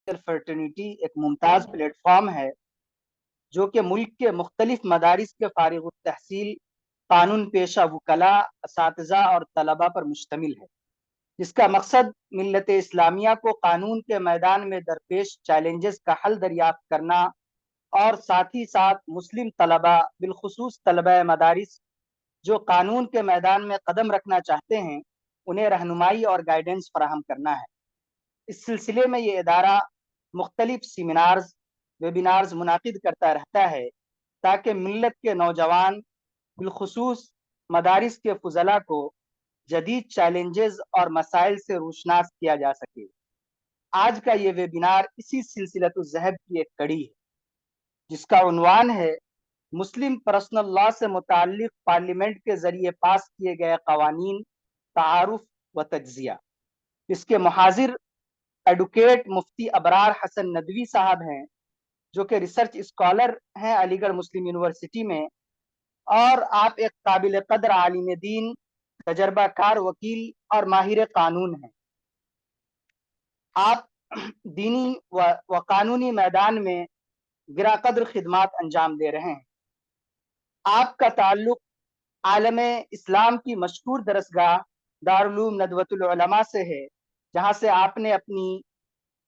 Fraternity एक Mumtaz platform है जो कि मुल्क के मुख्तलिफ मदारिस के फारिग तहसील कानून पेशा वकला, असातिज़ा और तलबा पर मुश्तमिल है, जिसका मकसद मिल्लत इस्लामिया को कानून के मैदान में दरपेश चैलेंजेस का हल दरियाफ्त करना और साथ ही साथ मुस्लिम तलबा बिलखुसूस तलबा मदारिस जो कानून के मैदान में कदम रखना चाहते हैं, उन्हें रहनुमाई और गाइडेंस फराहम करना है। इस सिलसिले में ये इदारा मुख्तलिफ सेमिनार्स, वेबिनार्स मुनाकिद करता रहता है ताकि मिल्लत के नौजवान बिलखुसूस मदारिस के फजला को जदीद चैलेंजेस और मसाइल से रोशनास किया जा सके। आज का ये वेबिनार इसी सिलसिलतुज़्ज़हब की एक कड़ी है, जिसका उन्वान है मुस्लिम पर्सनल लॉ से मुताल्लिक पार्लियामेंट के जरिए पास किए गए कवानीन, तारुफ व तज्जिया। इसके मुहाजिर एडवोकेट मुफ्ती अबरार हसन नदवी साहब हैं, जो कि रिसर्च स्कॉलर हैं अलीगढ़ मुस्लिम यूनिवर्सिटी में, और आप एक काबिल कदर आलिम दीन, तजर्बाकार वकील और माहिर कानून हैं। आप दीनी व कानूनी मैदान में गिराकद्र खिदमात अंजाम दे रहे हैं। आपका ताल्लुक आलम इस्लाम की मशहूर दरसगाह दारुल उलूम नदवतुल उलमा से है, जहाँ से आपने अपनी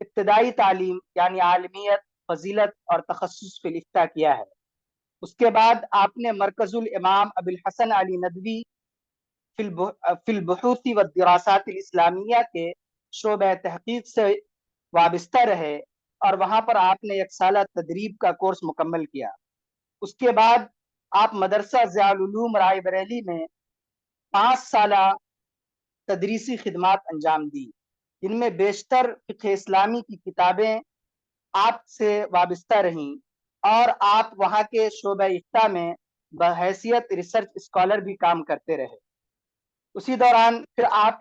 इब्तदाई तालीम यानी आलमियत, फजीलत और तखस्सुस फिल इफ्ता किया है। उसके बाद आपने मरकजुल इमाम अबुल हसन अली नदवी फिल बुहूथी व दिरासातिल इस्लामिया के शोबे तहकीक से वाबस्ता रहे और वहाँ पर आपने एक साला तदरीब का कोर्स मुकम्मल किया। उसके बाद आप मदरसा ज़ियाउल उलूम रायबरेली में 5 साला तदरीसी खिदमात अंजाम दी, जिनमें बेशतर फ़िक़्ह इस्लामी की किताबें आपसे वाबस्ता रहीं और आप वहाँ के शोबे इफ्ता में बहैसियत रिसर्च स्कॉलर भी काम करते रहे। उसी दौरान फिर आप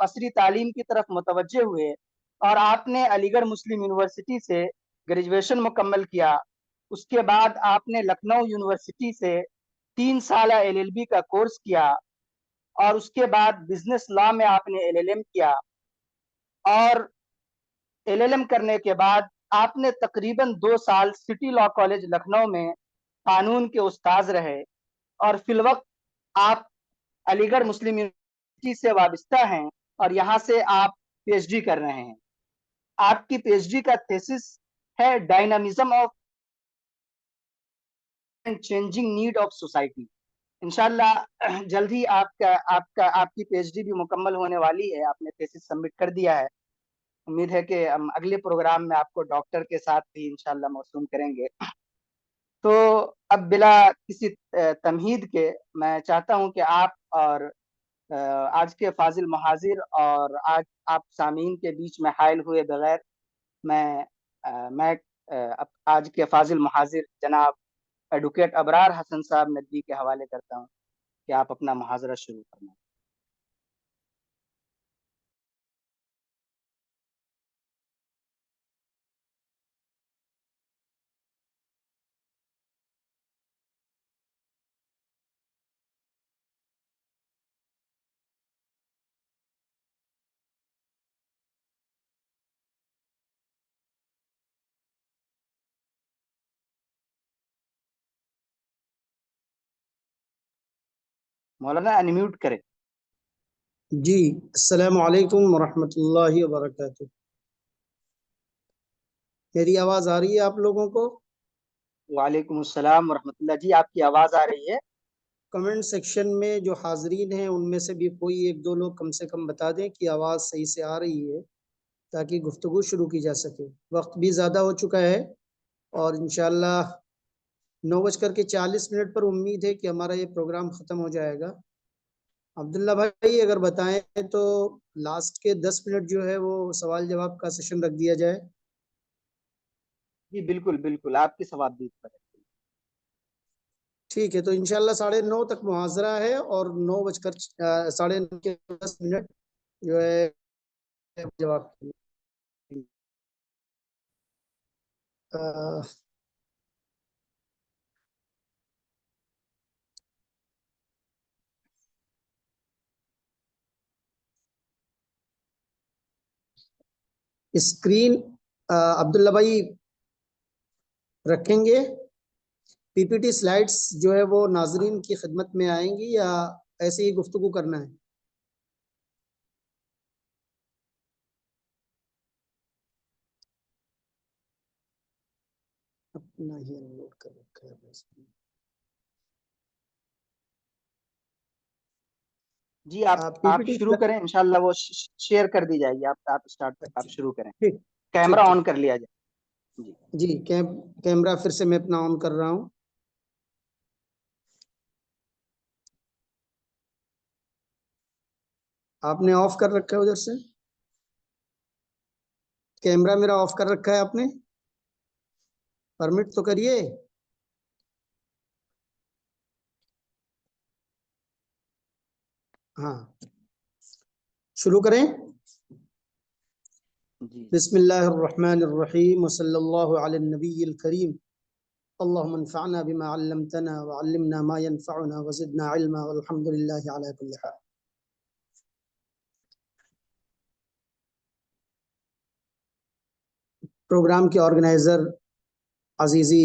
असरी तालीम की तरफ मुतवज्जे हुए और आपने अलीगढ़ मुस्लिम यूनिवर्सिटी से ग्रेजुएशन मुकम्मल किया। उसके बाद आपने लखनऊ यूनिवर्सिटी से 3 साल एलएलबी का कोर्स किया और उसके बाद बिजनेस लॉ में आपने एलएलएम किया, और एलएलएम करने के बाद आपने तकरीबन 2 साल सिटी लॉ कॉलेज लखनऊ में कानून के उस्ताद रहे और फिलवक्त आप अलीगढ़ मुस्लिम यूनिवर्सिटी से वाबस्ता हैं और यहाँ से आप पीएचडी कर रहे हैं। आपकी पीएचडी का थीसिस है dynamism of and changing need of society. इंशाल्लाह जल्द ही आपकी पीएचडी भी मुकम्मल होने वाली है। आपने थीसिस सबमिट कर दिया है। उम्मीद है कि हम अगले प्रोग्राम में आपको डॉक्टर के साथ भी इंशाल्लाह मौसूम करेंगे। तो अब बिला किसी तमहीद के मैं चाहता हूं कि आप और आज के फाजिल महाजिर और आज आप सामीन के बीच में हायल हुए बगैर मैं आज के फाजिल महाजिर जनाब एडवोकेट अबरार हसन साहब नदवी के हवाले करता हूँ कि आप अपना मुहाजरा शुरू करना। मौलाना अनम्यूट करें। जी, अस्सलामु अलैकुम वरहमतुल्लाहि वबरकातुहू। मेरी आवाज़ आ रही है आप लोगों को? वालेकुम अस्सलाम वरहमतुल्लाह। जी आपकी आवाज़ आ रही है। कमेंट सेक्शन में जो हाजरीन हैं उनमें से भी कोई एक दो लोग कम से कम बता दें कि आवाज़ सही से आ रही है, ताकि गुफ्तगू शुरू की जा सके। वक्त भी ज़्यादा हो चुका है और इंशाल्लाह 9:40 पर उम्मीद है कि हमारा ये प्रोग्राम ख़त्म हो जाएगा। अब्दुल्ला भाई अगर बताएं तो लास्ट के 10 मिनट जो है वो सवाल जवाब का सेशन रख दिया जाए। जी बिल्कुल बिल्कुल, आपकी सवाब पर है। ठीक है, तो इंशाल्लाह 9:30 तक मुहाजरा है और 9:10 जो है जवाब के लिए। स्क्रीन अब्दुल्ला भाई रखेंगे? पीपीटी स्लाइड्स जो है वो नाजरीन की खिदमत में आएंगी या ऐसे ही गुफ्तगू करना है? अपना ही अनलोड कर रखा है बस। जी आप पीपीटी शुरू करें, इंशाल्लाह वो शेयर कर दी जाएगी। आप स्टार्ट, आप अच्छा, शुरू करें। ठीक कैमरा ठीक ऑन ठीक। कर लिया जाए। जी जी, कैमरा फिर से मैं अपना ऑन कर रहा हूँ। आपने ऑफ कर रखा है उधर से? कैमरा मेरा ऑफ कर रखा है आपने? परमिट तो करिए। हाँ, शुरू करें। जी बिस्मिल्लाहिर्रहमानिर्रहीम वसल्लल्लाहु अला नबीयिल करीम। अल्लाहुम्मा अन्फ़अना बिमा अल्लमतना व अल्लिमना मा यनफ़अुना व ज़िदना इल्मा वल्हम्दुलिल्लाहि अला कुल्लि हाल। प्रोग्राम के ऑर्गेनाइजर अजीज़ी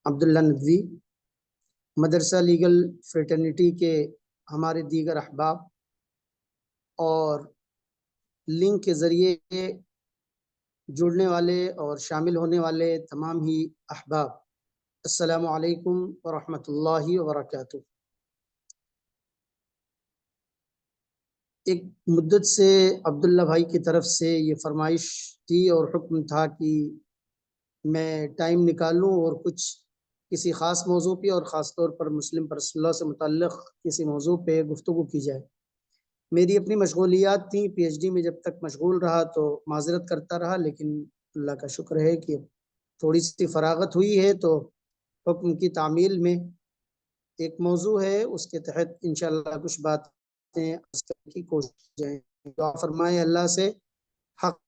अब्दुल्ला नदवी, मदरसा लीगल फ्रेटर्निटी के हमारे दीगर अहबाब और लिंक के ज़रिए जुड़ने वाले और शामिल होने वाले तमाम ही अहबाब, अस्सलामु अलैकुम व रहमतुल्लाहि व बरकातुहू। एक मुद्दत से अब्दुल्ला भाई की तरफ से ये फरमाइश थी और हुक्म था कि मैं टाइम निकालूं और कुछ किसी ख़ास मौजू पे और ख़ास तौर पर मुस्लिम पर्सनल लॉ से मुतल्लिक़ किसी मौजू पे गुफ्तगू की जाए। मेरी अपनी मशगूलियात थी, पीएचडी में जब तक मशगूल रहा तो माजरत करता रहा, लेकिन अल्लाह का शुक्र है कि थोड़ी सी फरागत हुई है तो हुक्म की तामील में एक मौजू है, उसके तहत इंशाअल्लाह कुछ बातें अर्ज़ करने की कोशिश जाए। दुआ फरमाए अल्लाह से हक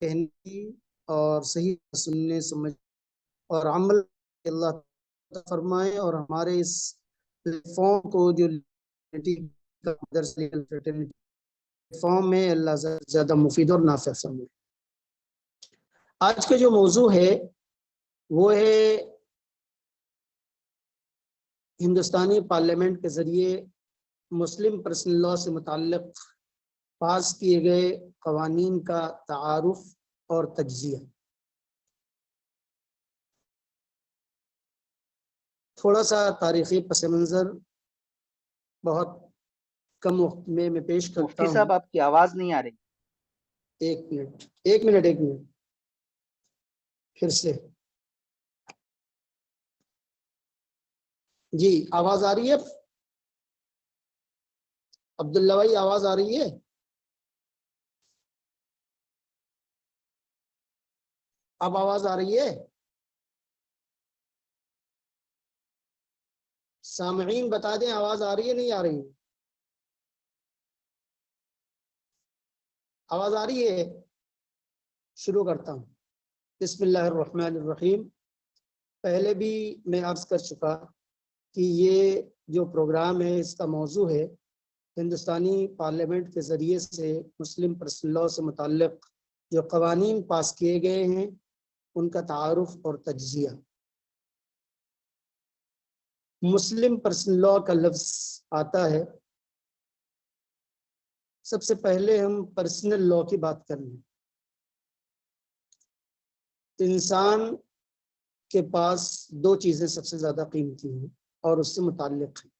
कहने की और सही सुनने समझ और अमल, अल्लाह फरमाए और हमारे इस प्लेटफॉर्म को जो प्लेटफॉर्म में अल्लाह ज़्यादा मुफीद और नाफ़िअ फरमाए। आज का जो मौजू है वो है हिंदुस्तानी पार्लियामेंट के ज़रिए मुस्लिम पर्सनल लॉ से मुताल्लिक़ पास किए गए कवानीन का तारुफ और तज्ज़िया। थोड़ा सा तारीख़ी पस मंज़र बहुत कम वक्त में मैं पेश करता मुफ्ती हूँ। साहब, आपकी आवाज नहीं आ रही। एक मिनट, एक मिनट, एक मिनट, फिर से। जी, आवाज आ रही है अब्दुल्ला भाई? आवाज आ रही है? अब आवाज आ रही है? सामईन बता दें आवाज आ रही है नहीं आ रही? आवाज आ रही है? शुरू करता हूँ। बिस्मिल्लाहिर्रहमानिर्रहीम। पहले भी मैं अर्ज कर चुका कि ये जो प्रोग्राम है इसका मौजू है हिंदुस्तानी पार्लियामेंट के ज़रिए से मुस्लिम पर्सनल लॉ से मुताल्लिक़ जो कवानीन पास किए गए हैं उनका तारुफ और तज्ज़िया। मुस्लिम पर्सनल लॉ का लफ्ज़ आता है, सबसे पहले हम पर्सनल लॉ की बात कर लें। इंसान के पास दो चीज़ें सबसे ज़्यादा कीमती हैं और उससे मुताल्लिक़ हैं।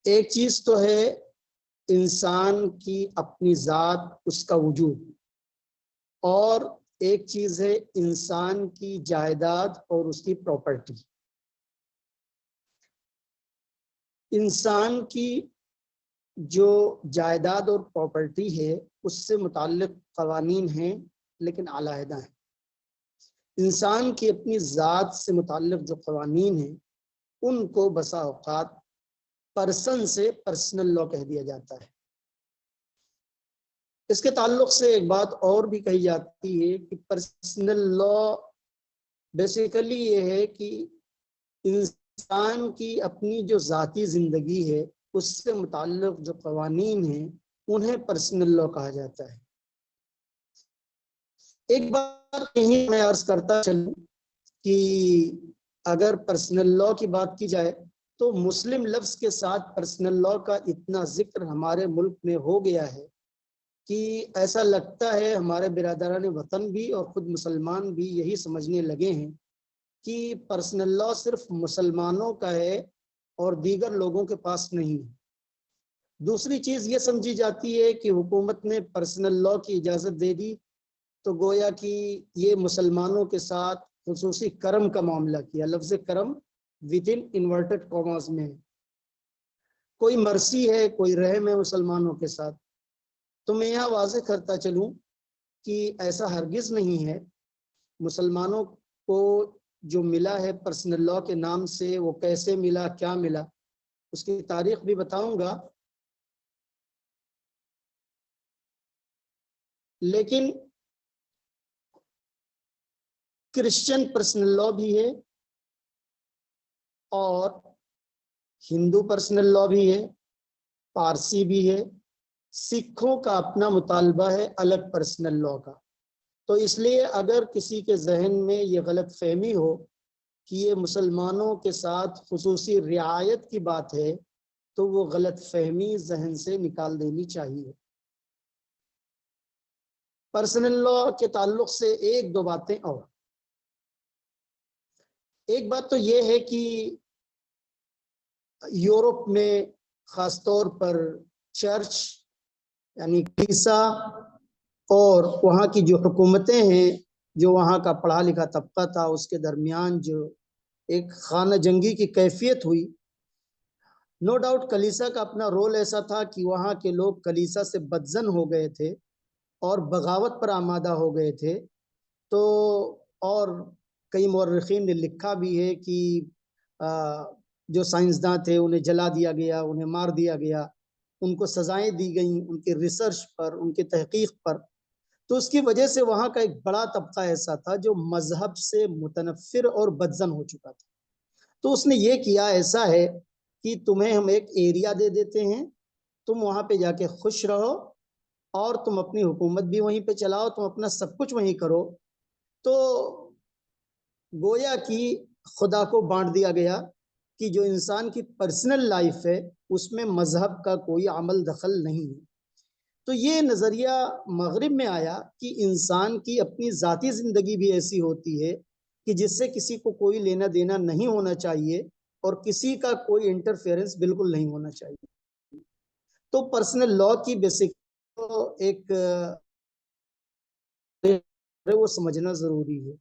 एक चीज़ तो है इंसान की अपनी ज़ात, उसका वजूद, और एक चीज़ है इंसान की जायदाद और उसकी प्रॉपर्टी। इंसान की जो जायदाद और प्रॉपर्टी है उससे मुताल्लिक़ क़वानीन हैं, लेकिन अलहदा हैं। इंसान की अपनी ज़ात से मुताल्लिक़ जो क़वानीन हैं उनको बसा औक़ात पर्सन से पर्सनल लॉ कह दिया जाता है। इसके ताल्लुक़ से एक बात और भी कही जाती है कि पर्सनल लॉ बेसिकली ये है कि इंसान की अपनी जो ज़ाती ज़िंदगी है उससे मुताल्लिक़ जो क़वानीन हैं उन्हें पर्सनल लॉ कहा जाता है। एक बात यही मैं अर्ज करता चलूं कि अगर पर्सनल लॉ की बात की जाए तो मुस्लिम लफ्ज के साथ पर्सनल लॉ का इतना जिक्र हमारे मुल्क में हो गया है कि ऐसा लगता है हमारे बिरादरान वतन भी और खुद मुसलमान भी यही समझने लगे हैं कि पर्सनल लॉ सिर्फ मुसलमानों का है और दीगर लोगों के पास नहीं है। दूसरी चीज ये समझी जाती है कि हुकूमत ने पर्सनल लॉ की इजाजत दे दी तो गोया कि ये मुसलमानों के साथ खुसूसी करम का मामला किया। लफ्ज करम विद इन इन्वर्टेड कॉमास में है। कोई मर्सी है, कोई रहम है मुसलमानों के साथ। तो मैं यहाँ वाज़ेह करता चलूं कि ऐसा हरगिज नहीं है। मुसलमानों को जो मिला है पर्सनल लॉ के नाम से, वो कैसे मिला, क्या मिला, उसकी तारीख भी बताऊंगा। लेकिन क्रिश्चियन पर्सनल लॉ भी है और हिंदू पर्सनल लॉ भी है, पारसी भी है, सिखों का अपना मुतालबा है अलग पर्सनल लॉ का। तो इसलिए अगर किसी के जहन में ये गलत फहमी हो कि ये मुसलमानों के साथ खुसूसी रियायत की बात है तो वो गलत फहमी जहन से निकाल देनी चाहिए। पर्सनल लॉ के ताल्लुक से एक दो बातें और। एक बात तो ये है कि यूरोप में खासतौर पर चर्च यानी कलीसिया और वहाँ की जो हुकूमतें हैं, जो वहाँ का पढ़ा लिखा तबका था, उसके दरमियान जो एक खाना जंगी की कैफियत हुई। नो डाउट कलीसिया का अपना रोल ऐसा था कि वहाँ के लोग कलीसिया से बदजन हो गए थे और बगावत पर आमादा हो गए थे। तो और कई मौर्रिखीन ने लिखा भी है कि जो साइंसदान थे उन्हें जला दिया गया, उन्हें मार दिया गया, उनको सजाएं दी गई उनके रिसर्च पर, उनके तहकीक पर। तो उसकी वजह से वहाँ का एक बड़ा तबका ऐसा था जो मजहब से मुतनफिर और बदजन हो चुका था। तो उसने ये किया, ऐसा है कि तुम्हें हम एक एरिया दे देते हैं, तुम वहाँ पे जाके खुश रहो और तुम अपनी हुकूमत भी वहीं पे चलाओ, तुम अपना सब कुछ वहीं करो। तो गोया कि खुदा को बांट दिया गया कि जो इंसान की पर्सनल लाइफ है उसमें मजहब का कोई अमल दखल नहीं है। तो ये नज़रिया मगरिब में आया कि इंसान की अपनी ज़ाती ज़िंदगी भी ऐसी होती है कि जिससे किसी को कोई लेना देना नहीं होना चाहिए और किसी का कोई इंटरफेरेंस बिल्कुल नहीं होना चाहिए। तो पर्सनल लॉ की बेसिक तो एक वो समझना ज़रूरी है।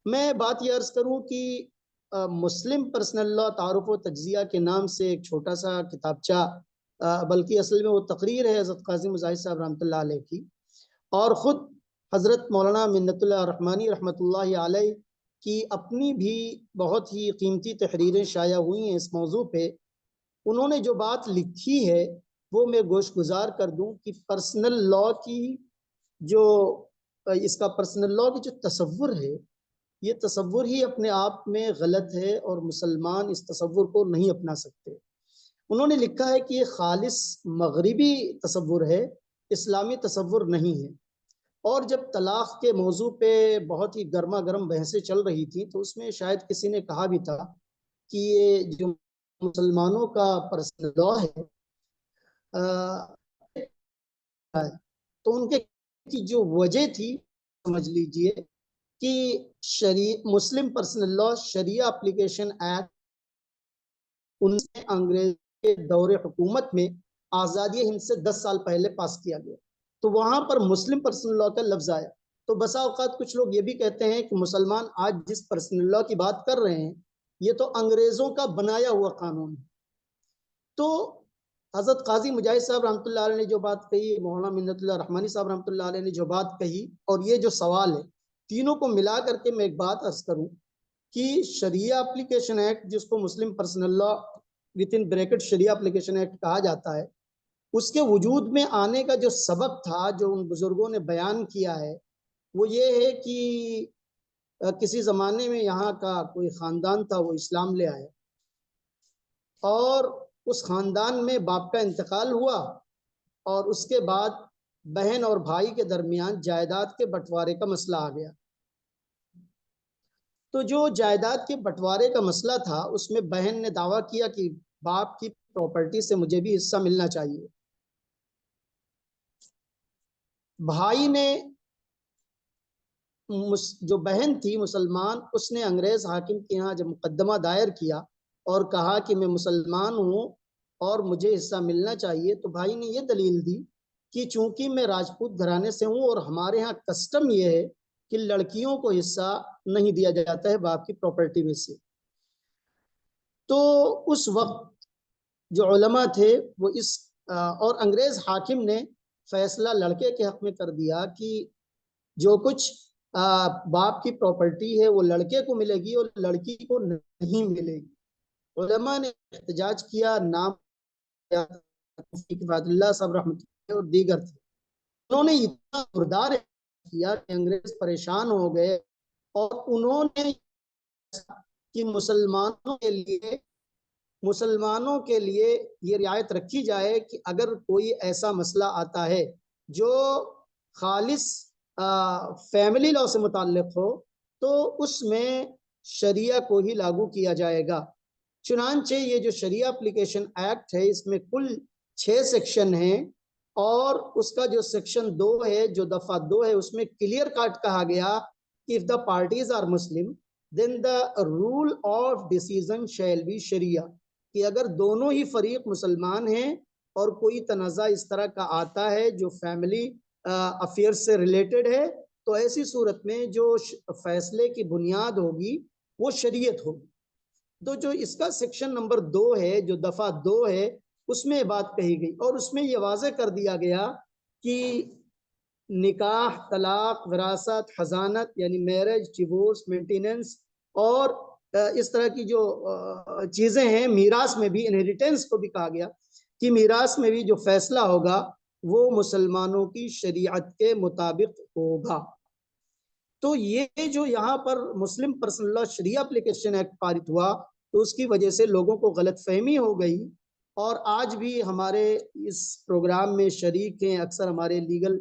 मैं बात ये अर्ज करूं कि मुस्लिम पर्सनल लॉ तारुफ व तज्जिया के नाम से एक छोटा सा किताबचा, बल्कि असल में वो तकरीर है हज़रत काज़ी मुजाहिद साहब रहमतुल्लाह अलैह की, और ख़ुद हज़रत मौलाना मिन्नतुल्लाह रहमानी रहमतुल्लाह अलैह की अपनी भी बहुत ही कीमती तहरीरें शाया हुई हैं इस मौजू पे। उन्होंने जो बात लिखी है वो मैं गोशगुजार कर दूं कि पर्सनल लॉ की जो इसका पर्सनल लॉ की जो तसव्वुर है, ये तसव्वुर ही अपने आप में गलत है और मुसलमान इस तसव्वुर को नहीं अपना सकते। उन्होंने लिखा है कि ये खालिस मगरिबी तसव्वुर है, इस्लामी तसव्वुर नहीं है। और जब तलाक के मौजू पे बहुत ही गर्मा गर्म बहसें चल रही थी तो उसमें शायद किसी ने कहा भी था कि ये जो मुसलमानों का पर्सनल लॉ है, तो उनके की जो वजह थी, समझ लीजिए कि मुस्लिम पर्सनल लॉ शरिया एप्लीकेशन एक्ट उनसे अंग्रेज के दौरे हुकूमत में आज़ादी हिंद से 10 साल पहले पास किया गया। तो वहां पर मुस्लिम पर्सनल लॉ का लफ्ज आया। तो बसा औकात कुछ लोग ये भी कहते हैं कि मुसलमान आज जिस पर्सनल लॉ की बात कर रहे हैं ये तो अंग्रेजों का बनाया हुआ कानून है। तो हजरत काजी मुजाहिद साहब रहमतुल्लाह अलैह ने जो बात कही, मौलाना मिन्नतुल्लाह रहमानी साहब रहमतुल्लाह अलैह ने जो बात कही, और ये जो सवाल है, तीनों को मिला करके मैं एक बात अर्ज करूं कि शरिया एप्लीकेशन एक्ट, जिसको Muslim personal law with in bracket Sharia application act कहा जाता है, उसके वजूद में आने का जो सबब था, जो उन बुजुर्गों ने बयान किया है, वो ये है कि किसी ज़माने में यहाँ का कोई ख़ानदान था, वो इस्लाम ले आया और उस ख़ानदान में बाप का इंतकाल हुआ और उसके बाद बहन और भाई के दरमियान जायदाद के बंटवारे का मसला आ गया। तो जो जायदाद के बंटवारे का मसला था उसमें बहन ने दावा किया कि बाप की प्रॉपर्टी से मुझे भी हिस्सा मिलना चाहिए। भाई ने, जो बहन थी मुसलमान, उसने अंग्रेज हाकिम के यहाँ जब मुकदमा दायर किया और कहा कि मैं मुसलमान हूँ और मुझे हिस्सा मिलना चाहिए, तो भाई ने यह दलील दी कि चूंकि मैं राजपूत घराने से हूँ और हमारे यहाँ कस्टम यह है कि लड़कियों को हिस्सा नहीं दिया जाता है बाप की प्रॉपर्टी में से। तो उस वक्त जो उलमा थे वो इस और अंग्रेज हाकिम ने फैसला लड़के के हक में कर दिया कि जो कुछ बाप की प्रॉपर्टी है वो लड़के को मिलेगी और लड़की को नहीं मिलेगी। उलमा ने एहतजाज किया, नाम साहब रहमतुल्लाह और दीगर थे। उन्होंने इतना जोरदार किया कि अंग्रेज परेशान हो गए और उन्होंने कि मुसलमानों के लिए ये रियायत रखी जाए कि अगर कोई ऐसा मसला आता है जो खालिस फैमिली लॉ से मुताल्लिक हो तो उसमें शरिया को ही लागू किया जाएगा। चुनांचे ये जो शरिया एप्लीकेशन एक्ट है इसमें कुल 6 सेक्शन हैं और उसका जो सेक्शन 2 है, जो दफा 2 है, उसमें क्लियर कट कहा गया कि if the parties are Muslim then the rule of decision shall be Sharia, कि अगर दोनों ही फरीक मुसलमान हैं और कोई तनाज़ा इस तरह का आता है जो फैमिली अफेयर्स से रिलेटेड है, तो ऐसी सूरत में जो फैसले की बुनियाद होगी वो शरीयत होगी। तो जो इसका सेक्शन नंबर 2 है, जो दफा 2 है, उसमें बात कही गई और उसमें यह वाज़ेह कर दिया गया कि निकाह, तलाक, विरासत, हजानत यानी मैरिज, डिवोर्स, मेंटेनेंस और इस तरह की जो चीजें हैं, मीरास में भी, इनहेरिटेंस को भी कहा गया कि मीरास में भी जो फैसला होगा वो मुसलमानों की शरीयत के मुताबिक होगा। तो ये जो यहाँ पर मुस्लिम पर्सनल लॉ शरिया एप्लीकेशन एक्ट पारित हुआ तो उसकी वजह से लोगों को गलतफहमी हो गई और आज भी हमारे इस प्रोग्राम में शरीक हैं अक्सर हमारे लीगल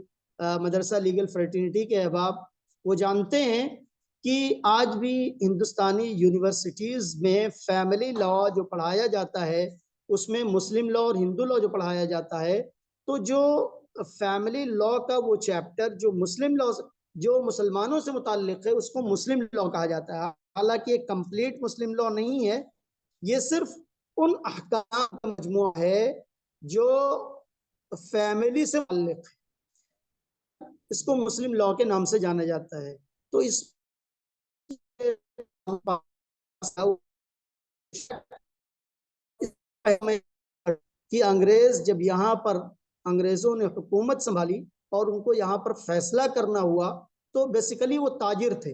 मदरसा लीगल फ्रेटर्निटी के अहबाब, वो जानते हैं कि आज भी हिंदुस्तानी यूनिवर्सिटीज़ में फैमिली लॉ जो पढ़ाया जाता है उसमें मुस्लिम लॉ और हिंदू लॉ जो पढ़ाया जाता है, तो जो फैमिली लॉ का वो चैप्टर जो मुस्लिम लॉ जो मुसलमानों से मुताल्लिक है उसको मुस्लिम लॉ कहा जाता है। हालांकि एक कंप्लीट मुस्लिम लॉ नहीं है, ये सिर्फ उन अहकाम का मजमूआ है जो फैमिली से मुताल्लिक है, इसको मुस्लिम लॉ के नाम से जाना जाता है। तो इस कि अंग्रेज जब यहाँ पर अंग्रेजों ने हुकूमत संभाली और उनको यहाँ पर फैसला करना हुआ तो बेसिकली वो ताजिर थे,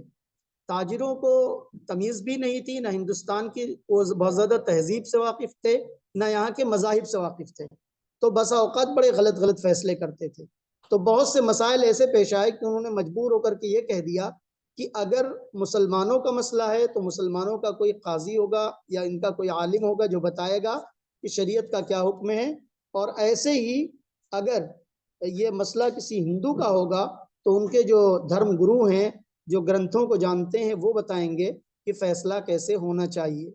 ताजिरों को तमीज़ भी नहीं थी, ना हिंदुस्तान की वो बहुत ज़्यादा तहजीब से वाकिफ़ थे, ना यहाँ के मज़ाहिब से वाकिफ़ थे, तो बसा औकात बड़े गलत गलत फैसले करते थे। तो बहुत से मसाइल ऐसे पेश आए कि उन्होंने मजबूर होकर के ये कह दिया कि अगर मुसलमानों का मसला है तो मुसलमानों का कोई काजी होगा या इनका कोई आलिम होगा जो बताएगा कि शरीयत का क्या हुक्म है, और ऐसे ही अगर ये मसला किसी हिंदू का होगा तो उनके जो धर्म गुरु हैं जो ग्रंथों को जानते हैं वो बताएंगे कि फैसला कैसे होना चाहिए।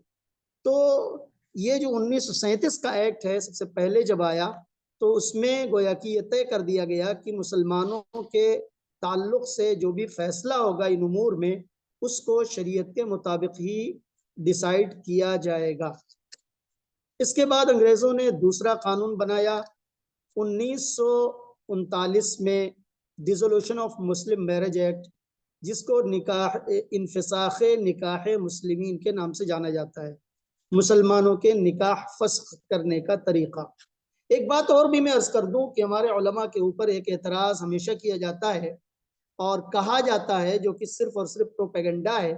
तो ये जो 1937 का एक्ट है सबसे पहले जब आया तो उसमें गोया कि ये तय कर दिया गया कि मुसलमानों के ताल्लुक से जो भी फैसला होगा इन उमूर में उसको शरीयत के मुताबिक ही डिसाइड किया जाएगा। इसके बाद अंग्रेजों ने दूसरा कानून बनाया 1939 में, dissolution of Muslim marriage act, जिसको निकाह इनफिसाख निकाह मुस्लिमीन के नाम से जाना जाता है, मुसलमानों के निकाह फस्ख करने का तरीका। एक बात और भी मैं अर्ज कर दूं कि हमारे उलमा के ऊपर एक एतराज़ हमेशा किया जाता है और कहा जाता है, जो कि सिर्फ और सिर्फ प्रोपेगेंडा है,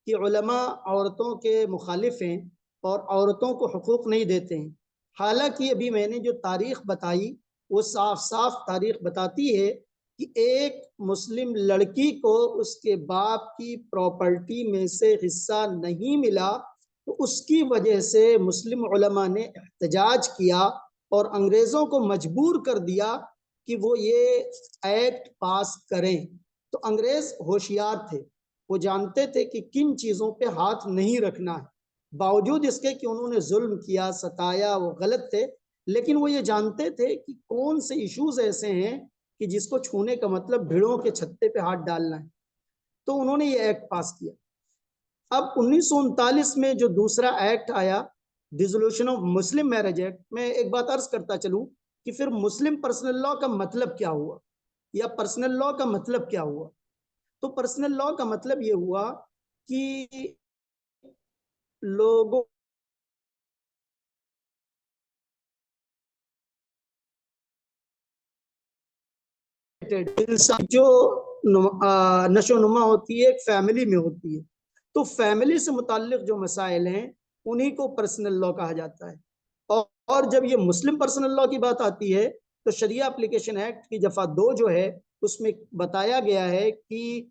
कि उलमा औरतों के मुखालिफ हैं और औरतों को हुकूक नहीं देते हैं। हालांकि अभी मैंने जो तारीख बताई वो साफ साफ तारीख बताती है कि एक मुस्लिम लड़की को उसके बाप की प्रॉपर्टी में से हिस्सा नहीं मिला तो उसकी वजह से मुस्लिम उलमा ने एहतजाज किया और अंग्रेज़ों को मजबूर कर दिया कि वो ये एक्ट पास करें। तो अंग्रेज होशियार थे, वो जानते थे कि किन चीजों पे हाथ नहीं रखना है। बावजूद इसके कि उन्होंने जुल्म किया, सताया, वो गलत थे, लेकिन वो ये जानते थे कि कौन से इश्यूज ऐसे हैं कि जिसको छूने का मतलब भेड़ों के छत्ते पे हाथ डालना है। तो उन्होंने ये एक्ट पास किया। अब 1939 में जो दूसरा एक्ट आया, dissolution of Muslim marriage act, मैं एक बात अर्ज करता चलूं कि फिर मुस्लिम पर्सनल लॉ का मतलब क्या हुआ, या पर्सनल लॉ का मतलब क्या हुआ। तो पर्सनल लॉ का मतलब ये हुआ कि लोगों जो नशोनुमा होती है एक फैमिली में होती है, तो फैमिली से मुताल्लिक जो मसाइल हैं उन्हीं को पर्सनल लॉ कहा जाता है। और जब ये मुस्लिम पर्सनल लॉ की बात आती है तो शरिया एप्लीकेशन एक्ट की दफा 2 जो है उसमें बताया गया है कि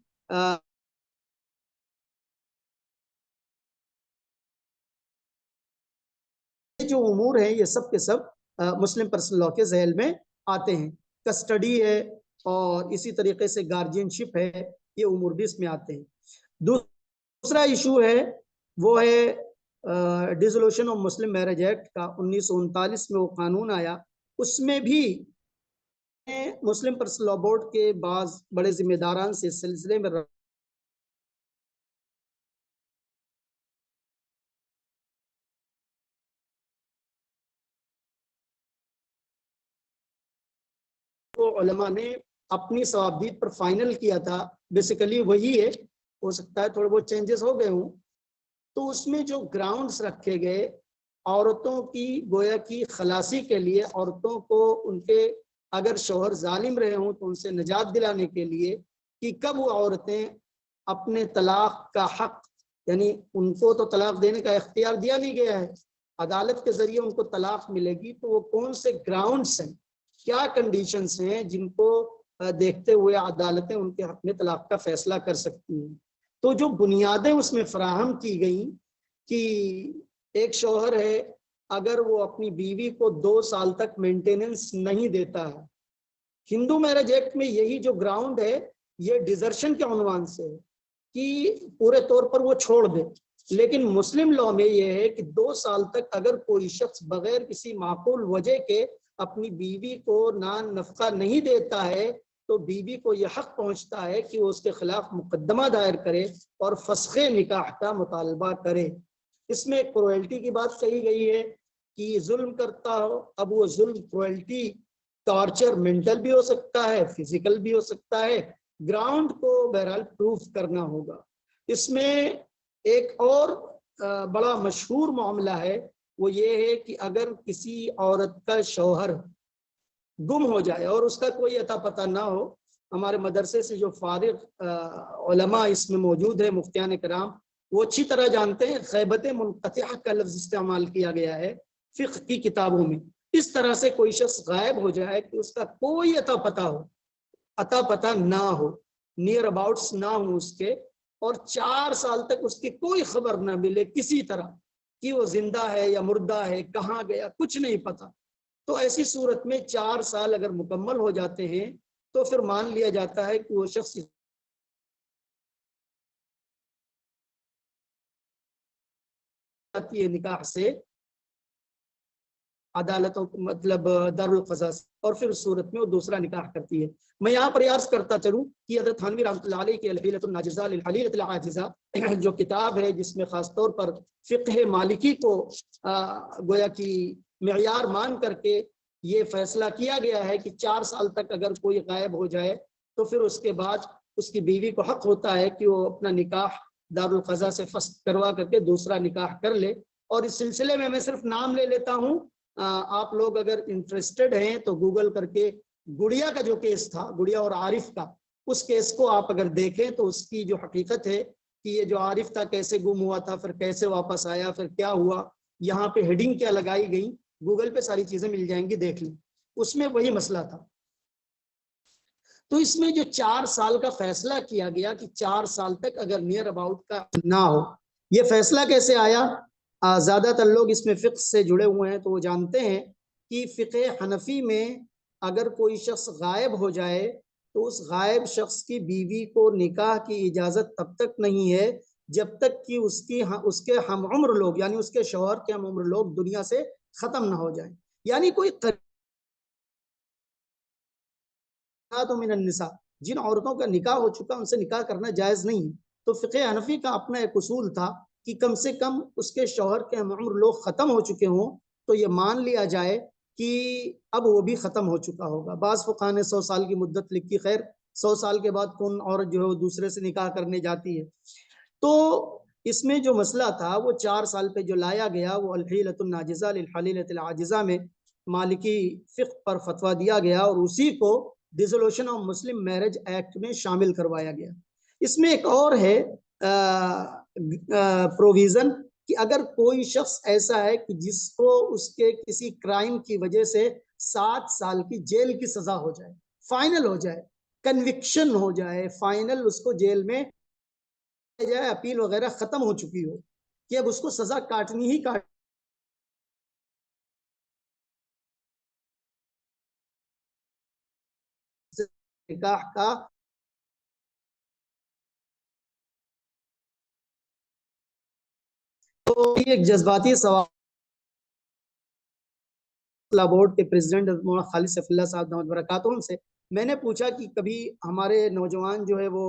जो उमूर हैं ये सब के सब मुस्लिम पर्सनल लॉ के ज़ैल में आते हैं। कस्टडी है और इसी तरीके से गार्जियनशिप है, ये उमूर भी इसमें आते हैं। दूसरा इशू है वो है dissolution of Muslim marriage act का। 1939 में वो कानून आया, उसमें भी मुस्लिम पर्सनल लॉ बोर्ड के बाद बड़े जिम्मेदारान से इस सिलसिले में तो उलमा ने अपनी सवाबदीद पर फाइनल किया था। बेसिकली वही है, हो सकता है थोड़े बहुत चेंजेस हो गए हों। तो उसमें जो ग्राउंड्स रखे गए औरतों की गोया की खलासी के लिए, औरतों को उनके अगर शौहर जालिम रहे हों तो उनसे निजात दिलाने के लिए, कि कब वो औरतें अपने तलाक का हक, यानी उनको तो तलाक देने का इख्तियार दिया नहीं गया है, अदालत के जरिए उनको तलाक मिलेगी, तो वो कौन से ग्राउंड्स हैं, क्या कंडीशंस हैं जिनको देखते हुए अदालतें उनके हक में तलाक का फैसला कर सकती हैं। तो जो बुनियादें उसमें फराहम की गई कि एक शौहर है, अगर वो अपनी बीवी को 2 साल तक मेंटेनेंस नहीं देता है, हिंदू मैरिज एक्ट में यही जो ग्राउंड है ये डिजर्शन के अनुमान से है कि पूरे तौर पर वो छोड़ दे। लेकिन मुस्लिम लॉ में ये है कि 2 साल तक अगर कोई शख्स बगैर किसी माकूल वजह के अपनी बीवी को नान नफका नहीं देता है तो बीवी को यह हक पहुंचता है कि वो उसके खिलाफ मुकदमा दायर करे और फस्खे निकाह का मुतालबा करे। इसमें क्रुएल्टी की बात कही गई है कि जुल्म करता हो। अब वो जुल्म, क्रुएल्टी, टॉर्चर मेंटल भी हो सकता है, फिजिकल भी हो सकता है, ग्राउंड को बहरहाल प्रूफ करना होगा। इसमें एक और बड़ा मशहूर मामला है, वो ये है कि अगर किसी औरत का शौहर गुम हो जाए और उसका कोई अता पता ना हो, हमारे मदरसे से जो फारिग उलमा इसमें मौजूद है, मुफ्तियान कराम, वो अच्छी तरह जानते हैं गैबत मुनक़तिअ का लफ्ज इस्तेमाल किया गया है फ़िक़्ह की किताबों में। इस तरह से कोई शख्स गायब हो जाए कि उसका कोई अता पता हो, अता पता ना हो, नियर अबाउट्स ना हो उसके, और 4 साल तक उसकी कोई खबर ना मिले किसी तरह कि वो जिंदा है या मुर्दा है, कहाँ गया, कुछ नहीं पता। तो ऐसी सूरत में 4 साल अगर मुकम्मल हो जाते हैं तो फिर मान लिया जाता है कि वो शख्स निकाह से अदालतों मतलब दारुल क़ज़ा, और फिर उस सूरत में वो दूसरा निकाह करती है। मैं यहाँ प्रयास करता चलूँ कि हज़रत थानवी रहमतुल्लाह अलैह की अल-हिलतुन नाजिज़ा लिल हलीलतिल आजिज़ा जो किताब है जिसमें खासतौर पर फ़िक़्ह मालिकी को गोया की मेयार मान करके ये फैसला किया गया है कि 4 साल तक अगर कोई गायब हो जाए तो फिर उसके बाद उसकी बीवी को हक होता है कि वो अपना निकाह दारुल क़ज़ा से फस्ख़ करवा करके दूसरा निकाह कर ले। और इस सिलसिले में मैं सिर्फ नाम ले लेता हूँ, आप लोग अगर इंटरेस्टेड हैं तो गूगल करके गुड़िया का जो केस था, गुड़िया और आरिफ का, उस केस को आप अगर देखें तो उसकी जो हकीकत है कि ये जो आरिफ था कैसे गुम हुआ था, फिर कैसे वापस आया, फिर क्या हुआ, यहाँ पे हेडिंग क्या लगाई गई, गूगल पे सारी चीजें मिल जाएंगी, देख लें, उसमें वही मसला था। तो इसमें जो 4 साल का फैसला किया गया कि 4 साल तक अगर नियर अबाउट का ना हो, ये फैसला कैसे आया? ज्यादातर लोग इसमें फ़िक़्ह से जुड़े हुए हैं तो वो जानते हैं कि फ़िक़्ह हनफी में अगर कोई शख्स गायब हो जाए तो उस गायब शख्स की बीवी को निकाह की इजाजत तब तक नहीं है जब तक कि उसके हम उम्र लोग यानी उसके शौहर के हम उम्र लोग दुनिया से खत्म ना हो जाए। यानी कोई तो मिनन निसा, जिन औरतों का निकाह हो चुका उनसे निकाह करना जायज नहीं है। तो फ़िक़े हनफी का अपना एक उसूल था कि कम से कम उसके शौहर के हम उम्र लोग खत्म हो चुके हों तो ये मान लिया जाए कि अब वो भी खत्म हो चुका होगा। बाज़ फ़ुक़हा ने 100 साल की मुद्दत लिखी, खैर 100 साल के बाद कौन औरत जो है वो दूसरे से निकाह करने जाती है। तो इसमें जो मसला था वो 4 साल पे जो लाया गया वो अल-हीलतुन नाजिज़ा लिल हलीलतिल आजिज़ा में मालिकी फ़िक़्ह पर फतवा दिया गया और उसी को dissolution of Muslim marriage act में शामिल करवाया गया। इसमें एक और है प्रोविजन कि अगर कोई शख्स ऐसा है कि जिसको उसके किसी क्राइम की वजह से 7 साल की जेल की सजा हो जाए, फाइनल हो जाए, कन्विक्शन हो जाए, फाइनल उसको जेल में जाए, अपील वगैरह खत्म हो चुकी हो कि अब उसको सजा काटनी ही काट निकाह का तो ये एक जज्बाती सवाल बोर्ड के प्रेसिडेंट खालिद सैफुल्लाह साहब दामद बरकातुहू से मैंने पूछा कि कभी हमारे नौजवान जो है वो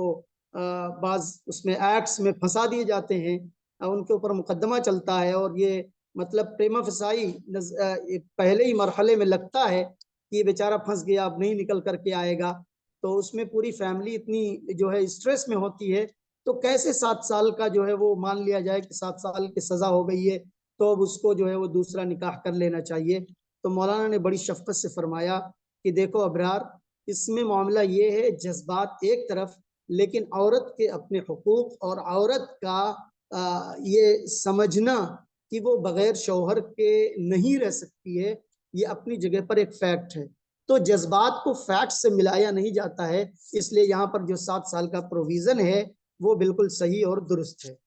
बाज उसमें एक्ट्स में फंसा दिए जाते हैं, उनके ऊपर मुकदमा चलता है और ये मतलब प्रेमा फसाई पहले ही मरहले में लगता है कि ये बेचारा फंस गया, अब नहीं निकल करके आएगा, तो उसमें पूरी फैमिली इतनी जो है स्ट्रेस में होती है, तो कैसे 7 साल का जो है वो मान लिया जाए कि 7 साल की सजा हो गई है तो अब उसको जो है वो दूसरा निकाह कर लेना चाहिए। तो मौलाना ने बड़ी शफकत से फरमाया कि देखो अबरार, इसमें मामला ये है जज्बात एक तरफ, लेकिन औरत के अपने हुकूक और औरत का ये समझना कि वो बगैर शौहर के नहीं रह सकती है, ये अपनी जगह पर एक फैक्ट है। तो जज्बात को फैक्ट से मिलाया नहीं जाता है, इसलिए यहाँ पर जो 7 साल का प्रोविजन है वो बिल्कुल सही और दुरुस्त है।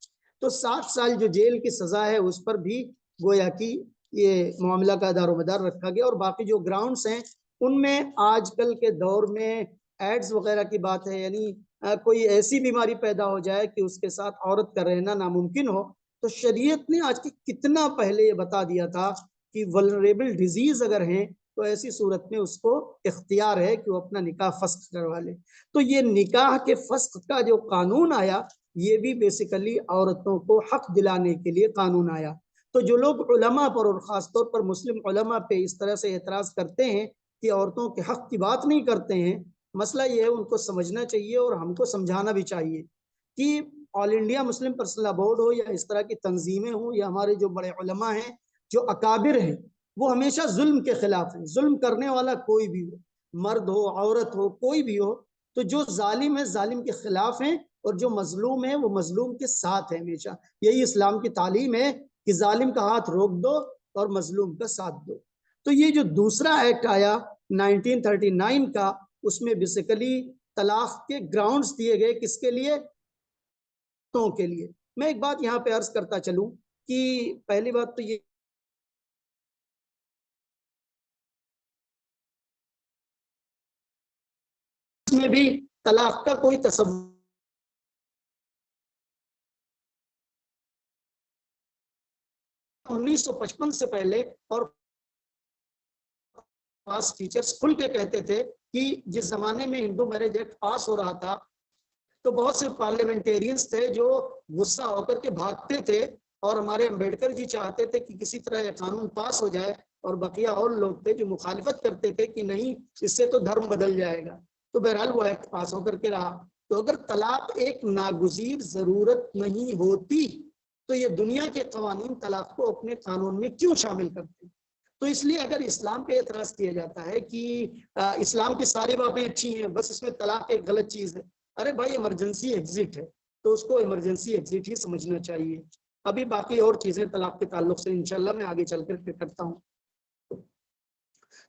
तो 7 साल जो जेल की सजा है उस पर भी गोया कि ये मामला का दारोमदार रखा गया और बाकी जो ग्राउंड्स हैं उनमें आजकल के दौर में एड्स वगैरह की बात है, यानी कोई ऐसी बीमारी पैदा हो जाए कि उसके साथ औरत का रहना नामुमकिन हो, तो शरीयत ने आज के कितना पहले ये बता दिया था कि वल्नरेबल डिजीज अगर हैं तो ऐसी सूरत में उसको इख्तियार है कि वो अपना निकाह फस्ख करवा ले। तो ये निकाह के फस्ख का जो कानून आया ये भी बेसिकली औरतों को हक दिलाने के लिए कानून आया। तो जो लोग उलमा पर और ख़ासतौर पर मुस्लिम उलमा पे इस तरह से एतराज़ करते हैं कि औरतों के हक की बात नहीं करते हैं, मसला ये है उनको समझना चाहिए और हमको समझाना भी चाहिए कि all India Muslim personal board हो या इस तरह की तंजीमें हो या हमारे जो बड़े उलमा हैं, जो अकाबिर हैं, वो हमेशा जुल्म के खिलाफ है। जुल्म करने वाला कोई भी हो, मर्द हो, औरत हो, कोई भी हो, तो जो जालिम है जालिम के खिलाफ है और जो मजलूम है वो मजलूम के साथ है हमेशा। यही इस्लाम की तालीम है कि जालिम का हाथ रोक दो और मजलूम का साथ दो। तो ये जो दूसरा एक्ट आया 1939 का, उसमें बेसिकली तलाक के ग्राउंड्स दिए गए, किसके लिए? तो के लिए। मैं एक बात यहाँ पे अर्ज करता चलूं कि पहली बात तो ये में भी तलाक का कोई तस्वुर 1955 से पहले और पास टीचर्स खुल के कहते थे कि जिस जमाने में हिंदू मैरिज एक्ट पास हो रहा था तो बहुत से पार्लियामेंटेरियंस थे जो गुस्सा होकर के भागते थे और हमारे अम्बेडकर जी चाहते थे कि किसी तरह कानून पास हो जाए और बकिया और लोग थे जो मुखालिफत करते थे कि नहीं इससे तो धर्म बदल जाएगा। तो बहरहाल वो एक्ट पास होकर के रहा। तो अगर तलाक एक नागुज़ीर जरूरत नहीं होती तो ये दुनिया के कवानीन तलाक को अपने कानून में क्यों शामिल करते? तो इसलिए अगर इस्लाम पे एतराज किया जाता है कि इस्लाम की सारी बातें अच्छी हैं, बस इसमें तलाक एक गलत चीज है, अरे भाई इमरजेंसी एग्जिट है तो उसको इमरजेंसी एग्जिट ही समझना चाहिए। अभी बाकी और चीजें तलाक के ताल्लुक से इंशाल्लाह मैं आगे चलकर फिर करता हूँ।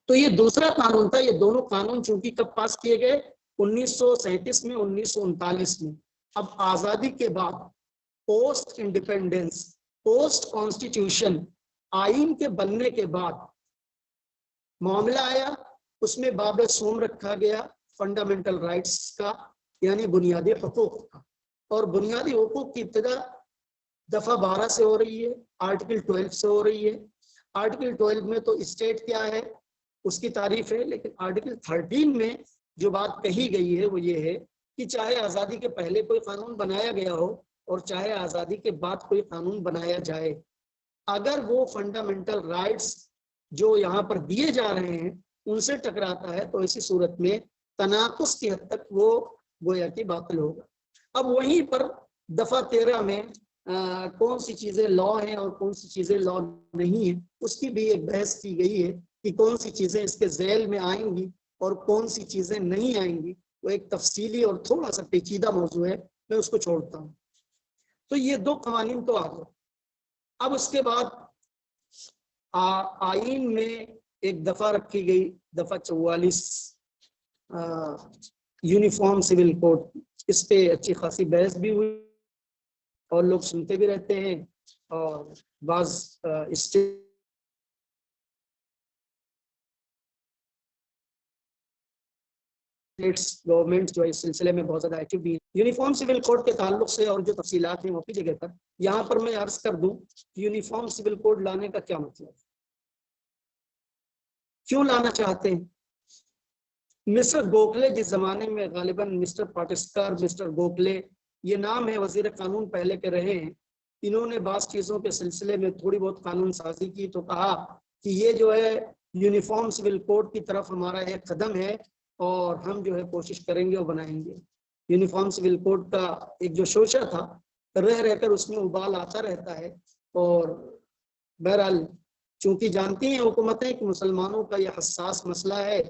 तो ये दूसरा कानून था। ये दोनों कानून चूंकि कब पास किए गए? 1937 में, 1939 में। अब आजादी के बाद, पोस्ट इंडिपेंडेंस, पोस्ट कॉन्स्टिट्यूशन, आइन के बनने के बाद मामला आया उसमें बाब सोम रखा गया फंडामेंटल राइट्स का, यानी बुनियादी हुकूक का। और बुनियादी हुकूक की इब्तिदा दफा 12 से हो रही है, आर्टिकल 12 से हो रही है। आर्टिकल 12 में तो स्टेट क्या है उसकी तारीफ है, लेकिन आर्टिकल 13 में जो बात कही गई है वो ये है कि चाहे आज़ादी के पहले कोई कानून बनाया गया हो और चाहे आज़ादी के बाद कोई कानून बनाया जाए, अगर वो फंडामेंटल राइट्स जो यहाँ पर दिए जा रहे हैं उनसे टकराता है तो ऐसी सूरत में तनाकुस की हद तक वो गोया कि बातिल होगा। अब वहीं पर दफा 13 में कौन सी चीजें लॉ हैं और कौन सी चीजें लॉ नहीं है, उसकी भी एक बहस की गई है कि कौन सी चीजें इसके झेल में आएंगी और कौन सी चीजें नहीं आएंगी। वो एक तफसीली और थोड़ा सा पेचीदा मौजू है, मैं उसको छोड़ता हूँ। तो ये दो कवानीन तो आ गए। अब उसके बाद आईन में एक दफा रखी गई, दफा 44, यूनिफॉर्म सिविल कोड। इस पे अच्छी खासी बहस भी हुई और लोग सुनते भी रहते हैं, और बाज स्टेट्स गवर्नमेंट जो इस सिलसिले में बहुत ज्यादा एक्टिव भी है। यूनिफॉर्म सिविल कोड के ताल्लुक से और जो तफसीलात हैं वो अपनी जगह पर, यहाँ पर मैं अर्ज कर दूं यूनिफॉर्म सिविल कोड लाने का क्या मतलब, क्यों लाना चाहते हैं। मिस्टर गोखले, जिस जमाने में गालिबन मिस्टर पाटिस्कर, मिस्टर गोखले ये नाम है, वजीर कानून पहले के रहे हैं, इन्होंने बास चीजों के सिलसिले में थोड़ी बहुत कानून साजी की तो कहा कि ये जो है यूनिफॉर्म सिविल कोड की तरफ हमारा एक कदम है और हम जो है कोशिश करेंगे और बनाएंगे। यूनिफॉर्म सिविल कोड का एक जो शोशा था, रह रहकर उसमें उबाल आता रहता है। और बहरहाल चूंकि जानती हैं हुकूमतें कि मुसलमानों का यह हसास मसला है,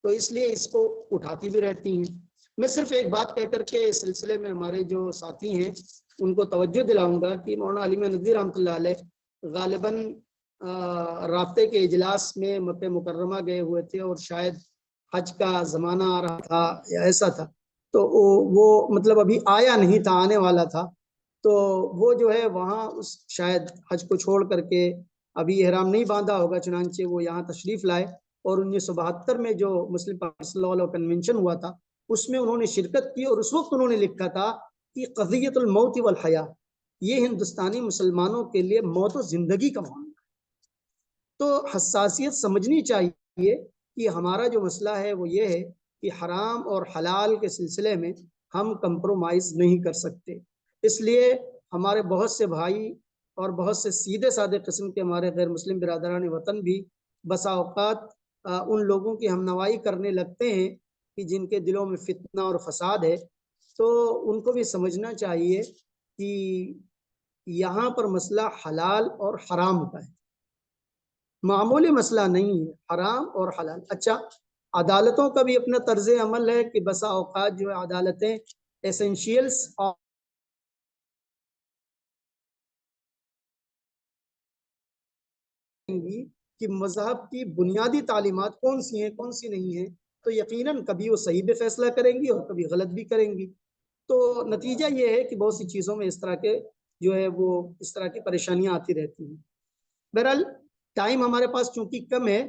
तो इसलिए इसको उठाती भी रहती हैं। मैं सिर्फ एक बात कह करके इस सिलसिले में हमारे जो साथी हैं उनको तवज्जो दिलाऊंगा कि मौलाना अली नदवी रहमतुल्लाह अलैह गालिबन राब्ते के इजलास में मक्के मुकर्रमा गए हुए थे और शायद हज का ज़माना आ रहा था या ऐसा था, तो वो मतलब अभी आया नहीं था, आने वाला था। तो वो जो है वहाँ उस शायद हज को छोड़ करके अभी एहराम नहीं बांधा होगा, चुनांचे वो यहाँ तशरीफ लाए और 1972 में जो मुस्लिम पार्टी कन्वेंशन हुआ था उसमें उन्होंने शिरकत की और उस वक्त उन्होंने लिखा था कि क़ज़ियतुल मौत वल हया, ये हिंदुस्तानी मुसलमानों के लिए मौत और जिंदगी का मामला। तो हसासियत समझनी चाहिए कि हमारा जो मसला है वो ये है कि हराम और हलाल के सिलसिले में हम कंप्रोमाइज नहीं कर सकते। इसलिए हमारे बहुत से भाई और बहुत से सीधे साधे किस्म के हमारे गैर मुस्लिम बिरादरान वतन भी बसा औकात उन लोगों की हमनवाई करने लगते हैं कि जिनके दिलों में फितना और फसाद है। तो उनको भी समझना चाहिए कि यहाँ पर मसला हलाल और हराम का है, मामूली मसला नहीं है, हराम और हलाल। अच्छा, अदालतों का भी अपना तर्ज अमल है कि बसा औकात जो है अदालतें एसेंशियल्स और कि मजहब की बुनियादी तालीमात कौन सी हैं कौन सी नहीं है, तो यकीनन कभी वो सही भी फैसला करेंगी और कभी गलत भी करेंगी। तो नतीजा ये है कि बहुत सी चीज़ों में इस तरह के जो है वो इस तरह की परेशानियां आती रहती हैं। बहरहाल टाइम हमारे पास चूंकि कम है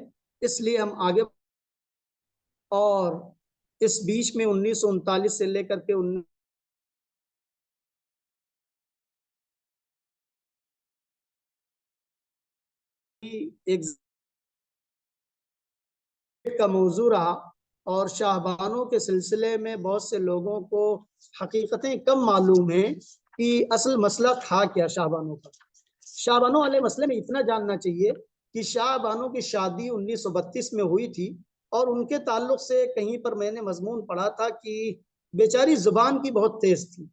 इसलिए हम आगे, और इस बीच में 1939 से लेकर के एक का मौजू रहा और शाहबानों के सिलसिले में बहुत से लोगों को हकीकतें कम मालूम है कि असल मसला था क्या शाहबानों का। शाहबानों वाले मसले में इतना जानना चाहिए कि शाहबानों की शादी 1932 में हुई थी और उनके ताल्लुक से कहीं पर मैंने मजमून पढ़ा था कि बेचारी जुबान की बहुत तेज थी,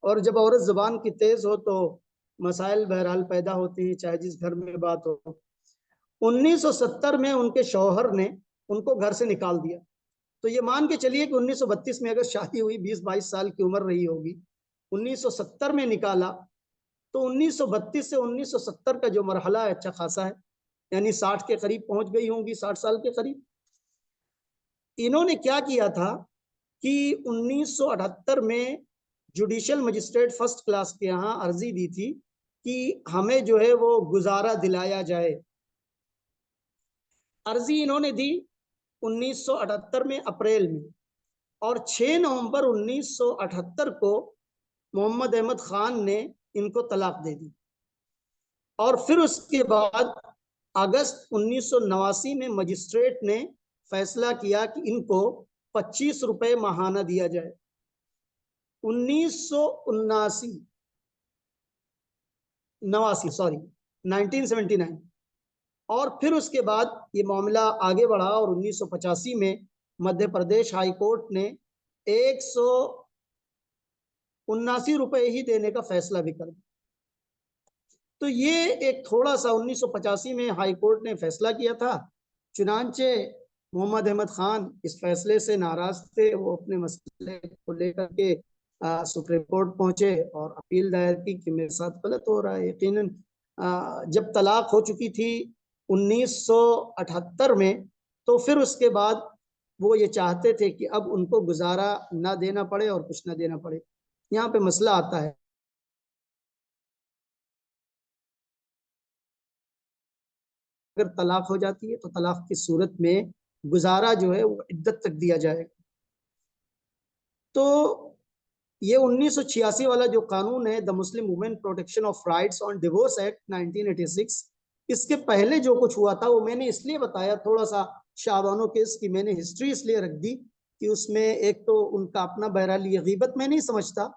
और जब औरत जुबान की तेज हो तो मसाइल बहरहाल पैदा होते हैं चाहे जिस घर में बात हो। 1970 में उनके शौहर ने उनको घर से निकाल दिया। तो ये मान के चलिए कि 1932 में अगर शादी हुई, 20-22 साल की उम्र रही होगी, 1970 में निकाला, तो 1932 से 1970 का जो मरहला है अच्छा खासा है, यानी 60 के करीब पहुंच गई होंगी, 60 साल के करीब। इन्होंने क्या किया था कि 1978 में जुडिशियल मजिस्ट्रेट फर्स्ट क्लास के यहाँ अर्जी दी थी कि हमें जो है वो गुजारा दिलाया जाए। अर्जी इन्होंने दी 1978 में अप्रैल में, और 6 नवंबर 1978 को मोहम्मद अहमद खान ने इनको तलाक दे दी। और फिर उसके बाद अगस्त 1989 में मजिस्ट्रेट ने फैसला किया कि इनको 25 रुपए माहाना दिया जाए। 1979 और फिर उसके बाद ये मामला आगे बढ़ा और 1985 में मध्य प्रदेश हाई कोर्ट ने 179 रुपए ही देने का फैसला भी कर दिया। तो ये एक थोड़ा सा 1985 में हाई कोर्ट ने फैसला किया था, चुनांचे मोहम्मद अहमद खान इस फैसले से नाराज थे। वो अपने मसले को लेकर के सुप्रीम कोर्ट पहुंचे और अपील दायर की कि मेरे साथ गलत हो रहा है। यकीनन जब तलाक हो चुकी थी 1978 में, तो फिर उसके बाद वो ये चाहते थे कि अब उनको गुजारा ना देना पड़े और कुछ ना देना पड़े। यहाँ पे मसला आता है, अगर तलाक हो जाती है तो तलाक की सूरत में गुजारा जो है वो इद्दत तक दिया जाएगा। तो ये 1986 वाला जो कानून है, the Muslim women protection of rights on divorce act 1986, इसके पहले जो कुछ हुआ था वो मैंने इसलिए बताया, थोड़ा सा शाबानो केस की मैंने हिस्ट्री इसलिए रख दी कि उसमें एक तो उनका अपना, बहरहाल ये गीबत मैं नहीं समझता,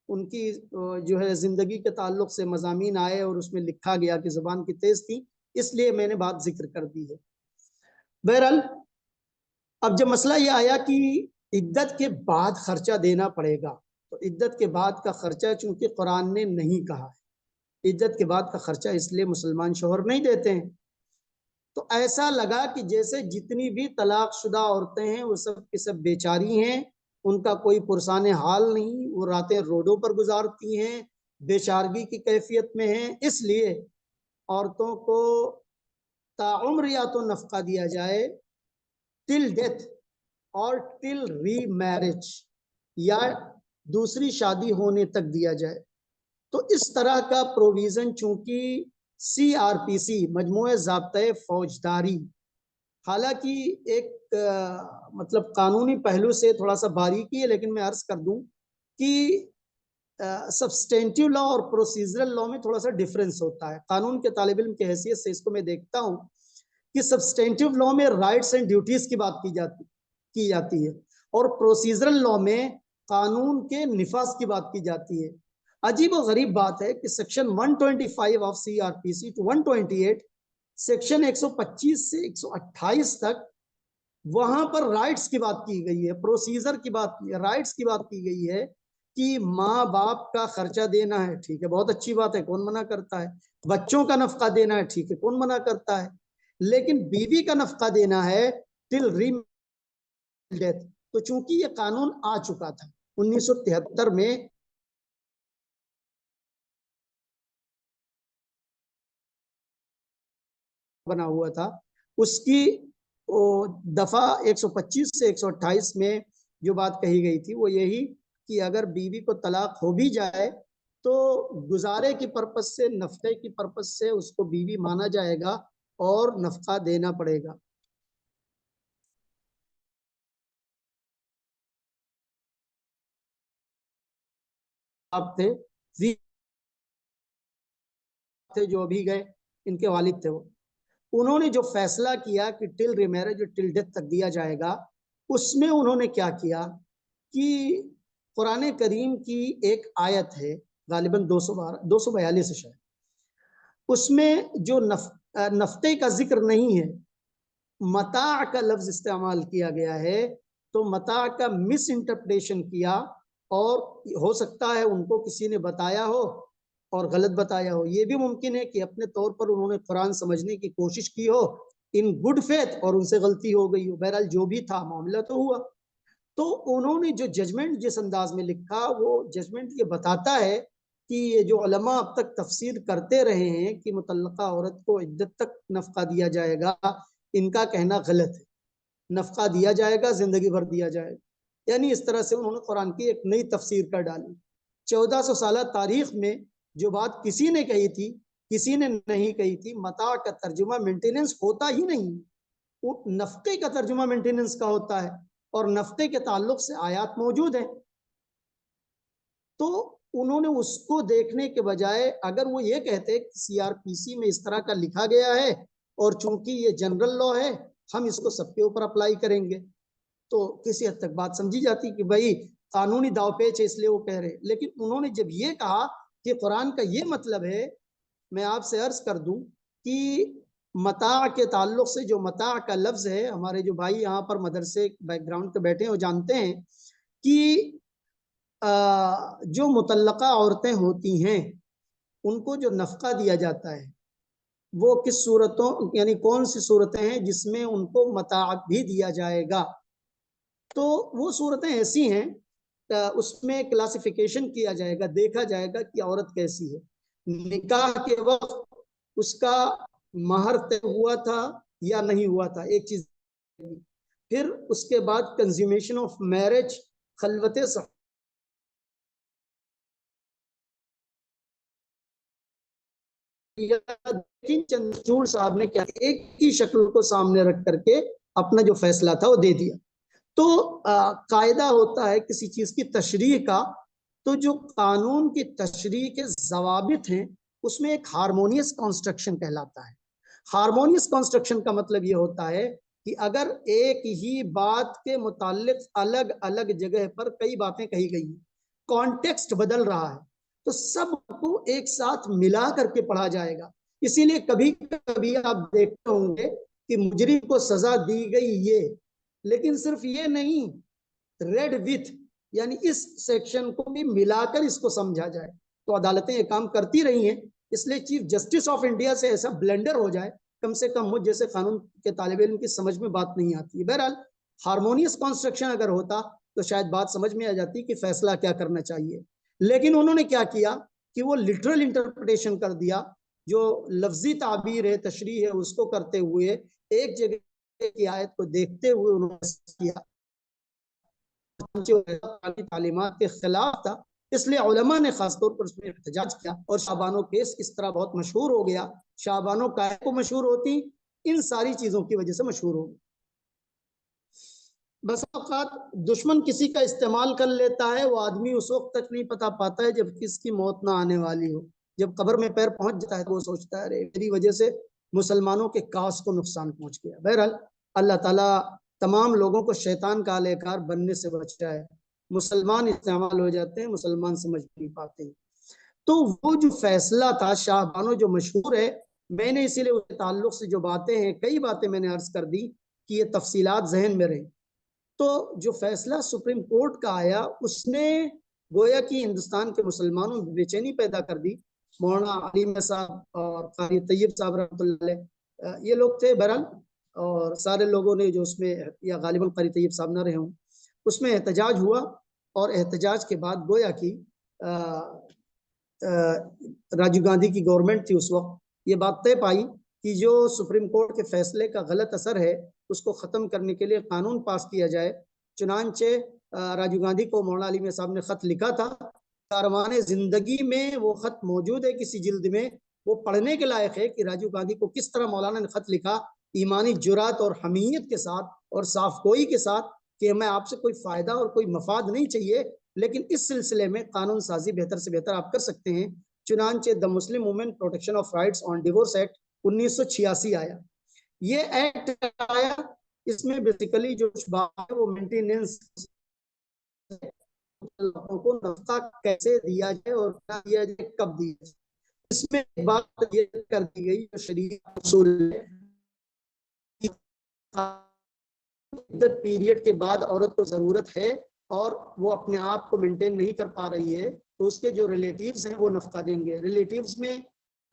उनकी जो है जिंदगी के ताल्लुक से मजामीन आए और उसमें लिखा गया कि जुबान की तेज थी, इसलिए मैंने बात जिक्र कर दी है। बहरहाल अब जब मसला ये आया कि इद्दत के बाद खर्चा देना पड़ेगा, तो इद्दत के बाद का खर्चा चूंकि कुरान ने नहीं कहा है, इद्दत के बाद का खर्चा इसलिए मुसलमान शोहर नहीं देते हैं। तो ऐसा लगा कि जैसे जितनी भी तलाकशुदा औरतें हैं वो सब की सब बेचारी हैं, उनका कोई पुरसाने हाल नहीं, वो रातें रोडों पर गुजारती हैं, बेचारगी की कैफियत में हैं। इसलिए औरतों को ताउम्र या तो नफका दिया जाए टिल डेथ और टिल री मैरिज, या दूसरी शादी होने तक दिया जाए। तो इस तरह का प्रोविजन चूंकि CRPC मजमूए ज़ाब्ते फौजदारी, हालांकि एक मतलब कानूनी पहलू से थोड़ा सा बारीकी है, लेकिन मैं अर्ज कर दूं कि सब्सटेंटिव लॉ और प्रोसीजरल लॉ में थोड़ा सा डिफरेंस होता है। कानून के तालिब इल्म की हैसियत से इसको मैं देखता हूं कि सब्सटेंटिव लॉ में राइट्स एंड ड्यूटीज की बात की जाती है और प्रोसीजरल लॉ में कानून के निफाज की बात की जाती है। अजीब और गरीब बात है कि section 125 of CRPC to 128, section 125 से 128 तक, वहां पर राइट्स की बात की गई है, प्रोसीजर की बात, राइट्स की बात की गई है कि माँ बाप का खर्चा देना है, ठीक है, बहुत अच्छी बात है, कौन मना करता है। बच्चों का नफका देना है, ठीक है, कौन मना करता है। लेकिन बीवी का नफका देना है टिल री डेथ। तो चूंकि ये कानून आ चुका था 1973 में, बना हुआ था, उसकी दफा 125 से 128 में जो बात कही गई थी वो यही कि अगर बीवी को तलाक हो भी जाए तो गुजारे की पर्पज से, नफके की पर्पज से उसको बीवी माना जाएगा और नफका देना पड़ेगा। आप थे जो अभी गए, इनके वालिद थे वो, उन्होंने जो फैसला किया कि टिल रिमैरेज टिल डेथ तक दिया जाएगा, उसमें उन्होंने क्या किया कि कुरान करीम की एक आयत है, गालिबन 242 है शायद, उसमें जो नफ्ते का जिक्र नहीं है, मता का लफ्ज इस्तेमाल किया गया है। तो मता का मिस इंटरप्रिटेशन किया, और हो सकता है उनको किसी ने बताया हो और गलत बताया हो। ये भी मुमकिन है कि अपने तौर पर उन्होंने कुरान समझने की कोशिश की हो इन गुड फेथ और उनसे गलती हो गई हो। बहरहाल जो भी था, मामला तो हुआ। तो उन्होंने जो जजमेंट जिस अंदाज में लिखा, वो जजमेंट ये बताता है कि ये जो उलमा अब तक तफसीर करते रहे हैं कि मुतल्लका औरत को इद्दत तक नफका दिया जाएगा, इनका कहना गलत है। नफका दिया जाएगा, जिंदगी भर दिया जाएगा, यानी इस तरह से उन्होंने कुरान की एक नई तफसीर कर डाली। 1400 साल तारीख में जो बात किसी ने कही थी, किसी ने नहीं कही थी। मता का तर्जुमा मेंटेनेंस होता ही नहीं, नफके का तर्जुमा मेंटेनेंस का होता है और नफके के ताल्लुक से आयात मौजूद है। तो उन्होंने उसको देखने के बजाय अगर वो ये कहते सीआरपीसी में इस तरह का लिखा गया है और चूंकि ये जनरल लॉ है हम इसको सबके ऊपर अप्लाई करेंगे, तो किसी हद तक बात समझी जाती कि भाई कानूनी दावपेच है इसलिए वो कह रहे। लेकिन उन्होंने जब ये कहा कि कुरान का ये मतलब है, मैं आपसे अर्ज कर दूं कि मता के ताल्लुक से, जो मता का लफ्ज है, हमारे जो भाई यहाँ पर मदरसे बैकग्राउंड के बैठे हैं वो जानते हैं कि जो मुतल्लका औरतें होती हैं उनको जो नफका दिया जाता है वो किस सूरतों, यानी कौन सी सूरतें हैं जिसमें उनको मता भी दिया जाएगा। तो वो सूरतें ऐसी हैं, उसमें क्लासिफिकेशन किया जाएगा, देखा जाएगा कि औरत कैसी है। निकाह के वक्त उसका महर तय हुआ था या नहीं हुआ था, एक चीज। फिर उसके बाद कंज्यूमेशन ऑफ मैरिज, खलवत चंद्रचूड़ साहब ने क्या, एक ही शक्ल को सामने रख करके अपना जो फैसला था वो दे दिया। तो कायदा होता है किसी चीज की तशरीह का, तो जो कानून की तशरीह के जवाबित हैं उसमें एक हारमोनियस कॉन्स्ट्रक्शन कहलाता है। हारमोनियस कॉन्स्ट्रक्शन का मतलब ये होता है कि अगर एक ही बात के मुतालिक अलग अलग जगह पर कई बातें कही गई हैं, कॉन्टेक्स्ट बदल रहा है, तो सबको एक साथ मिला करके पढ़ा जाएगा। इसीलिए कभी कभी आप देखते होंगे कि मुजरिम को सजा दी गई ये, लेकिन सिर्फ ये नहीं, रेड विथ, यानी इस सेक्शन को भी मिलाकर इसको समझा जाए। तो अदालतें ये काम करती रही हैं, इसलिए चीफ जस्टिस ऑफ इंडिया से ऐसा ब्लेंडर हो जाए, कम से कम मुझ जैसे कानून के तालिब इल्म की समझ में बात नहीं आती है। बहरहाल हारमोनियस कॉन्स्ट्रक्शन अगर होता तो शायद बात समझ में आ जाती कि फैसला क्या करना चाहिए। लेकिन उन्होंने क्या किया कि वो लिटरल इंटरप्रिटेशन कर दिया, जो लफ्जी ताबीर है, तशरीह है, उसको करते हुए एक जगह की आयत को देखते हुए उन्होंने किया जो तालीमात के खिलाफ था। इसलिए उलमा ने खासतौर पर उसमें एहतजाज किया और शाबानो केस इस तरह बहुत मशहूर हो गया। शाबानो काय को मशहूर होती, इन सारी चीजों की वजह से मशहूर हो गई। बस औकात दुश्मन किसी का इस्तेमाल कर लेता है, वो आदमी उस वक्त तक नहीं पता पाता है जब किसकी मौत ना आने वाली हो। जब कब्र में पैर पहुंच जाता है तो वो सोचता है अरे मेरी वजह से मुसलमानों के कास को नुकसान पहुंच गया। बहरहाल अल्लाह ताला तमाम लोगों को शैतान का आलेकार बनने से बचाए। मुसलमान इस्तेमाल हो जाते हैं, मुसलमान समझ नहीं पाते। तो वो जो फैसला था शाहबानो जो मशहूर है, मैंने इसीलिए उसके ताल्लुक से जो बातें हैं, कई बातें मैंने अर्ज कर दी कि ये तफसीलात जहन में रहे। तो जो फैसला सुप्रीम कोर्ट का आया उसने गोया कि हिंदुस्तान के मुसलमानों में बेचैनी पैदा कर दी। मौलाना अली साहब और कारी तैयब साहब रहमतुल्लाह ये लोग थे बहरहाल, और सारे लोगों ने जो उसमें, या गालिबन कारी तैयब साहब ना रहे हों, उसमें एहतजाज हुआ। और एहतजाज के बाद गोया कि राजीव गांधी की गवर्नमेंट थी उस वक्त, ये बात तय पाई कि जो सुप्रीम कोर्ट के फैसले का गलत असर है उसको खत्म करने के लिए कानून पास किया जाए। चुनांचे राजीव गांधी को मौलाना अली साहब ने खत लिखा था, कारवाने जिंदगी में वो खत मौजूद है किसी जिल्द में, वो पढ़ने के लायक है कि राजीव गांधी को किस तरह मौलाना ने खत लिखा, ईमानी जुरात और हमीयत के साथ और साफगोई के साथ, कि हमें आपसे कोई फायदा और कोई मफाद नहीं चाहिए, लेकिन इस सिलसिले में कानून साजी बेहतर से बेहतर आप कर सकते हैं। चुनांचे the Muslim women protection of rights on divorce act 1986 आया। ये एक्ट आया, इसमें बेसिकली जो बात है वो मेंटेनेंस, लोगों को नफका कैसे दिया जाए और क्या दिया जाए, कब दिया जाए, इसमें एक बात ये कर दी गई जो शरीयत उसूल पीरियड के बाद औरत को जरूरत है और वो अपने आप को मेंटेन नहीं कर पा रही है, तो उसके जो रिलेटिव्स हैं वो नफका देंगे। रिलेटिव्स में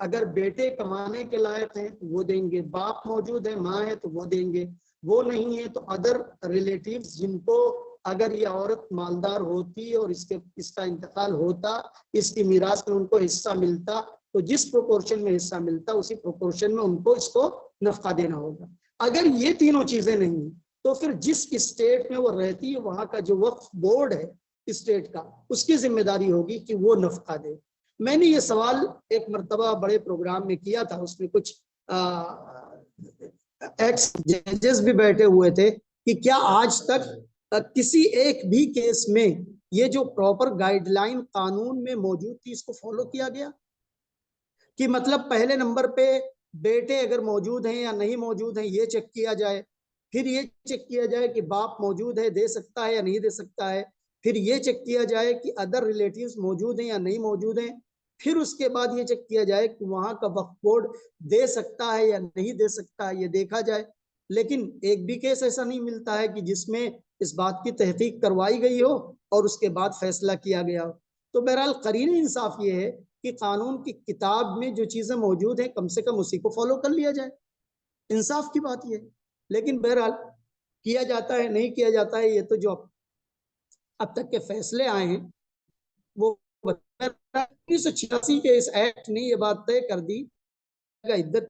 अगर बेटे कमाने के लायक हैं तो वो देंगे, बाप मौजूद है, माँ है तो वो देंगे, वो नहीं है तो अदर रिलेटिव्स जिनको अगर ये औरत मालदार होती और इसका इंतकाल होता, इसकी मीरास में उनको हिस्सा मिलता, तो जिस प्रोपोर्शन में हिस्सा मिलता उसी प्रोपोर्शन में उनको इसको नफका देना होगा। अगर ये तीनों चीजें नहीं तो फिर जिस स्टेट में वो रहती है वहां का जो वक्फ बोर्ड है स्टेट का, उसकी जिम्मेदारी होगी कि वो नफका दे। मैंने ये सवाल एक मरतबा बड़े प्रोग्राम में किया था, उसमें कुछ एक्स जजेस भी बैठे हुए थे कि क्या आज तक किसी एक भी केस में ये जो प्रॉपर गाइडलाइन कानून में मौजूद थी इसको फॉलो किया गया, कि मतलब पहले नंबर पे बेटे अगर मौजूद हैं या नहीं मौजूद हैं ये चेक किया जाए, फिर ये चेक किया जाए कि बाप मौजूद है दे सकता है या नहीं दे सकता है, फिर ये चेक किया जाए कि अदर रिलेटिव्स मौजूद हैं या नहीं मौजूद हैं, फिर उसके बाद ये चेक किया जाए कि वहां का वक्फ बोर्ड दे सकता है या नहीं दे सकता है, ये देखा जाए। लेकिन एक भी केस ऐसा नहीं मिलता है कि जिसमें इस बात की तहकीक करवाई गई हो और उसके बाद फैसला किया गया हो। तो बहरहाल करीन इंसाफ ये है कि कानून की किताब में जो चीजें मौजूद हैं कम से कम उसी को फॉलो कर लिया जाए, इंसाफ की बात ये है। लेकिन बहरहाल किया जाता है नहीं किया जाता है, ये तो जो अब तक के फैसले आए हैं वो 1986 के इस एक्ट ने ये बात तय कर दी इद्दत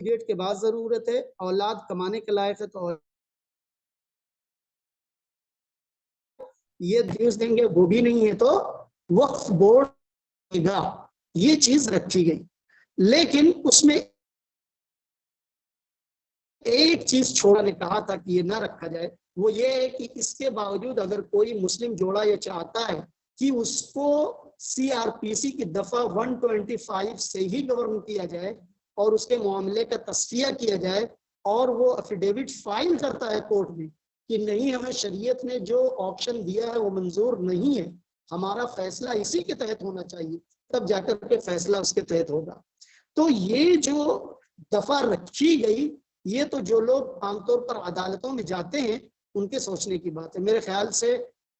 पीरियड के बाद जरूरत है, औलाद कमाने के लायक है तो ये न्यूज देंगे, वो भी नहीं है तो वक्फ बोर्ड देगा, ये चीज रखी गई। लेकिन उसमें एक चीज छोड़ा ने कहा था कि ये ना रखा जाए, वो ये है कि इसके बावजूद अगर कोई मुस्लिम जोड़ा ये चाहता है कि उसको सीआरपीसी की दफा 125 से ही गवर्न किया जाए और उसके मामले का तस्फिया किया जाए और वो अफिडेविट फाइल करता है कोर्ट में कि नहीं हमें शरीयत ने जो ऑप्शन दिया है वो मंजूर नहीं है, हमारा फैसला इसी के तहत होना चाहिए, तब जाकर के फैसला उसके तहत होगा। तो ये जो दफा रखी गई, ये तो जो लोग आमतौर पर अदालतों में जाते हैं उनके सोचने की बात है। मेरे ख्याल से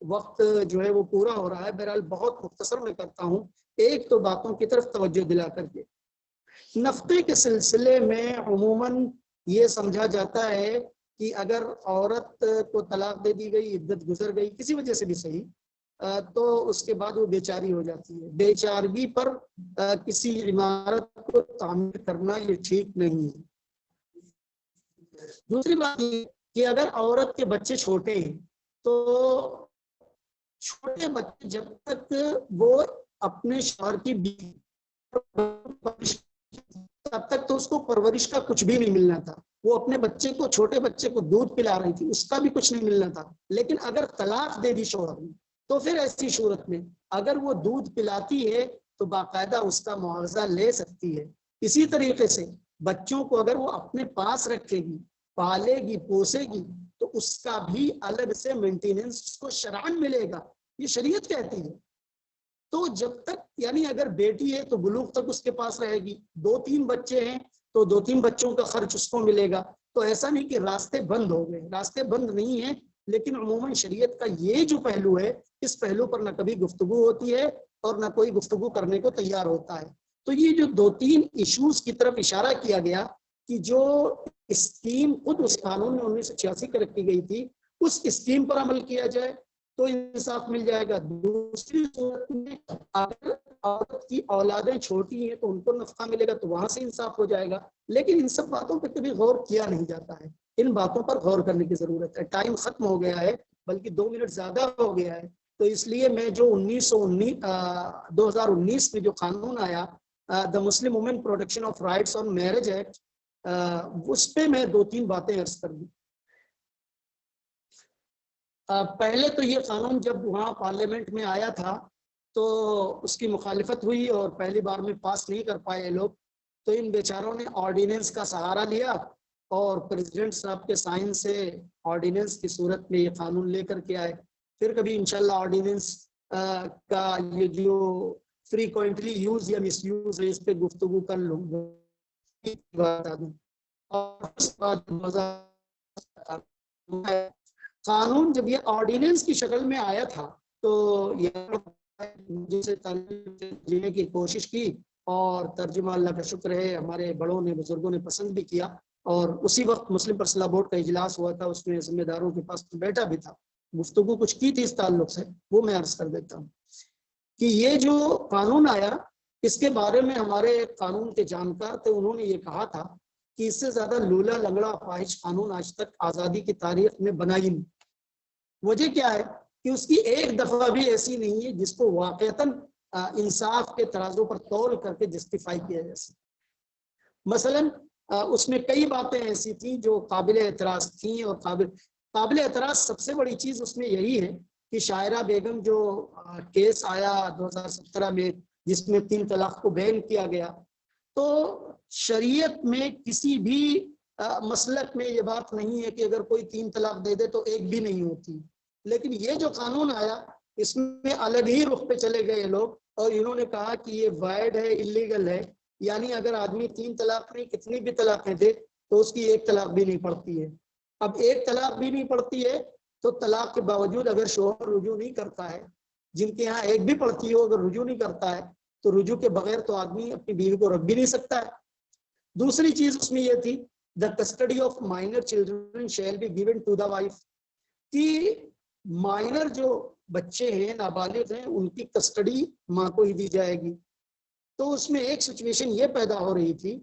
वक्त जो है वो पूरा हो रहा है, बहरहाल बहुत मुख्तसर में करता हूँ। एक तो बातों की तरफ तवज्जो दिला करके, नफके के सिलसिले में अमूमन ये समझा जाता है कि अगर औरत को तलाक दे दी गई, इद्दत गुजर गई किसी वजह से भी सही, तो उसके बाद वो बेचारी हो जाती है। बेचारगी पर किसी इमारत को तामीर करना ये ठीक नहीं है। दूसरी बात ये कि अगर औरत के बच्चे छोटे हैं तो छोटे बच्चे जब तक वो अपने शौहर की बीवी तब तक तो उसको परवरिश का कुछ भी नहीं मिलना था, वो अपने बच्चे को छोटे बच्चे को दूध पिला रही थी उसका भी कुछ नहीं मिलना था। लेकिन अगर तलाक दे दी शौहर ने तो फिर ऐसी सूरत में अगर वो दूध पिलाती है तो बाकायदा उसका मुआवजा ले सकती है। इसी तरीके से बच्चों को अगर वो अपने पास रखेगी, पालेगी, पोसेगी तो उसका भी अलग से मेंटेनेंस उसको शरअन मिलेगा, ये शरीयत कहती है। तो जब तक यानी अगर बेटी है तो बुलूग तक उसके पास रहेगी, 2-3 बच्चे हैं तो 2-3 बच्चों का खर्च उसको मिलेगा। तो ऐसा नहीं कि रास्ते बंद हो गए, रास्ते बंद नहीं है, लेकिन अमूमन शरीयत का ये जो पहलू है इस पहलू पर न कभी गुफ्तगू होती है और न कोई गुफ्तगू करने को तैयार होता है। तो ये जो 2-3 इश्यूज की तरफ इशारा किया गया कि जो स्कीम खुद उस कानून में 1986 में रखी गई थी उस स्कीम पर अमल किया जाए तो इंसाफ मिल जाएगा। दूसरी सूरत में अगर औरत की औलादें छोटी हैं तो उनको नफा मिलेगा तो वहां से इंसाफ हो जाएगा। लेकिन इन सब बातों पर कभी गौर किया नहीं जाता है, इन बातों पर गौर करने की जरूरत है। टाइम खत्म हो गया है, बल्कि 2 मिनट ज्यादा हो गया है, तो इसलिए मैं जो 2019 में जो कानून आया the Muslim women protection of rights on marriage act, उस पर मैं 2-3 बातें अर्ज कर दी। पहले तो ये कानून जब वहाँ पार्लियामेंट में आया था तो उसकी मुखालिफत हुई और पहली बार में पास नहीं कर पाए लोग, तो इन बेचारों ने ऑर्डिनेंस का सहारा लिया और प्रेसिडेंट साहब के साइन से ऑर्डिनेंस की सूरत में ये कानून लेकर के आए। फिर कभी इंशाल्लाह ऑर्डिनेंस का ये जो फ्रीक्वेंटली यूज या मिस यूज है इस पे गुफ्तगू कर लूंगा। और उस बाद कानून जब ये ऑर्डिनेंस की शक्ल में आया था तो ये जिसे जीने की कोशिश की और तर्जुमा अल्लाह का शुक्र है हमारे बड़ों ने बुजुर्गों ने पसंद भी किया। और उसी वक्त मुस्लिम पर्सनल बोर्ड का इजलास हुआ था, उसमें जिम्मेदारों के पास तो बैठा भी था, गुफ्तगू कुछ की थी इस ताल्लुक से, वो मैं अर्ज कर देता हूँ कि ये जो कानून आया इसके बारे में हमारे कानून के जानकार थे, उन्होंने ये कहा था कि इससे ज्यादा लूला लंगड़ा अपाहिज कानून आज तक आजादी की तारीख में बना ही नहीं। वजह क्या है कि उसकी एक दफा भी ऐसी नहीं है जिसको वाकईतन इंसाफ के तराजू पर तौल करके जस्टिफाई किया जा सके। मसलन उसमें कई बातें ऐसी थी जो काबिल एतराज थी, और काबिल एतराज सबसे बड़ी चीज उसमें यही है कि शायरा बेगम जो केस आया 2017 में, जिसमें 3 तलाक को बैन किया गया, तो शरीयत में किसी भी मसलक में ये बात नहीं है कि अगर कोई 3 तलाक दे दे तो एक भी नहीं होती। लेकिन ये जो कानून आया, इसमें अलग ही रुख पे चले गए लोग, और इन्होंने कहा कि ये वाइड है, इलीगल है। यानी अगर आदमी 3 तलाक नहीं, कितनी भी तलाकें दे, तो उसकी 1 तलाक भी नहीं पड़ती है। अब 1 तलाक भी नहीं पड़ती है, तो तलाक के बावजूद अगर शोहर रुजू नहीं करता है, जिनके यहाँ एक भी पड़ती हो, अगर रुजू नहीं करता है, तो रुजू के बगैर तो आदमी अपनी बीवी को रख भी नहीं सकता है। दूसरी चीज उसमें यह थी, the custody of minor children shall be given to the wife, कि माइनर जो बच्चे हैं, नाबालिग हैं, उनकी कस्टडी माँ को ही दी जाएगी। तो उसमें एक सिचुएशन ये पैदा हो रही थी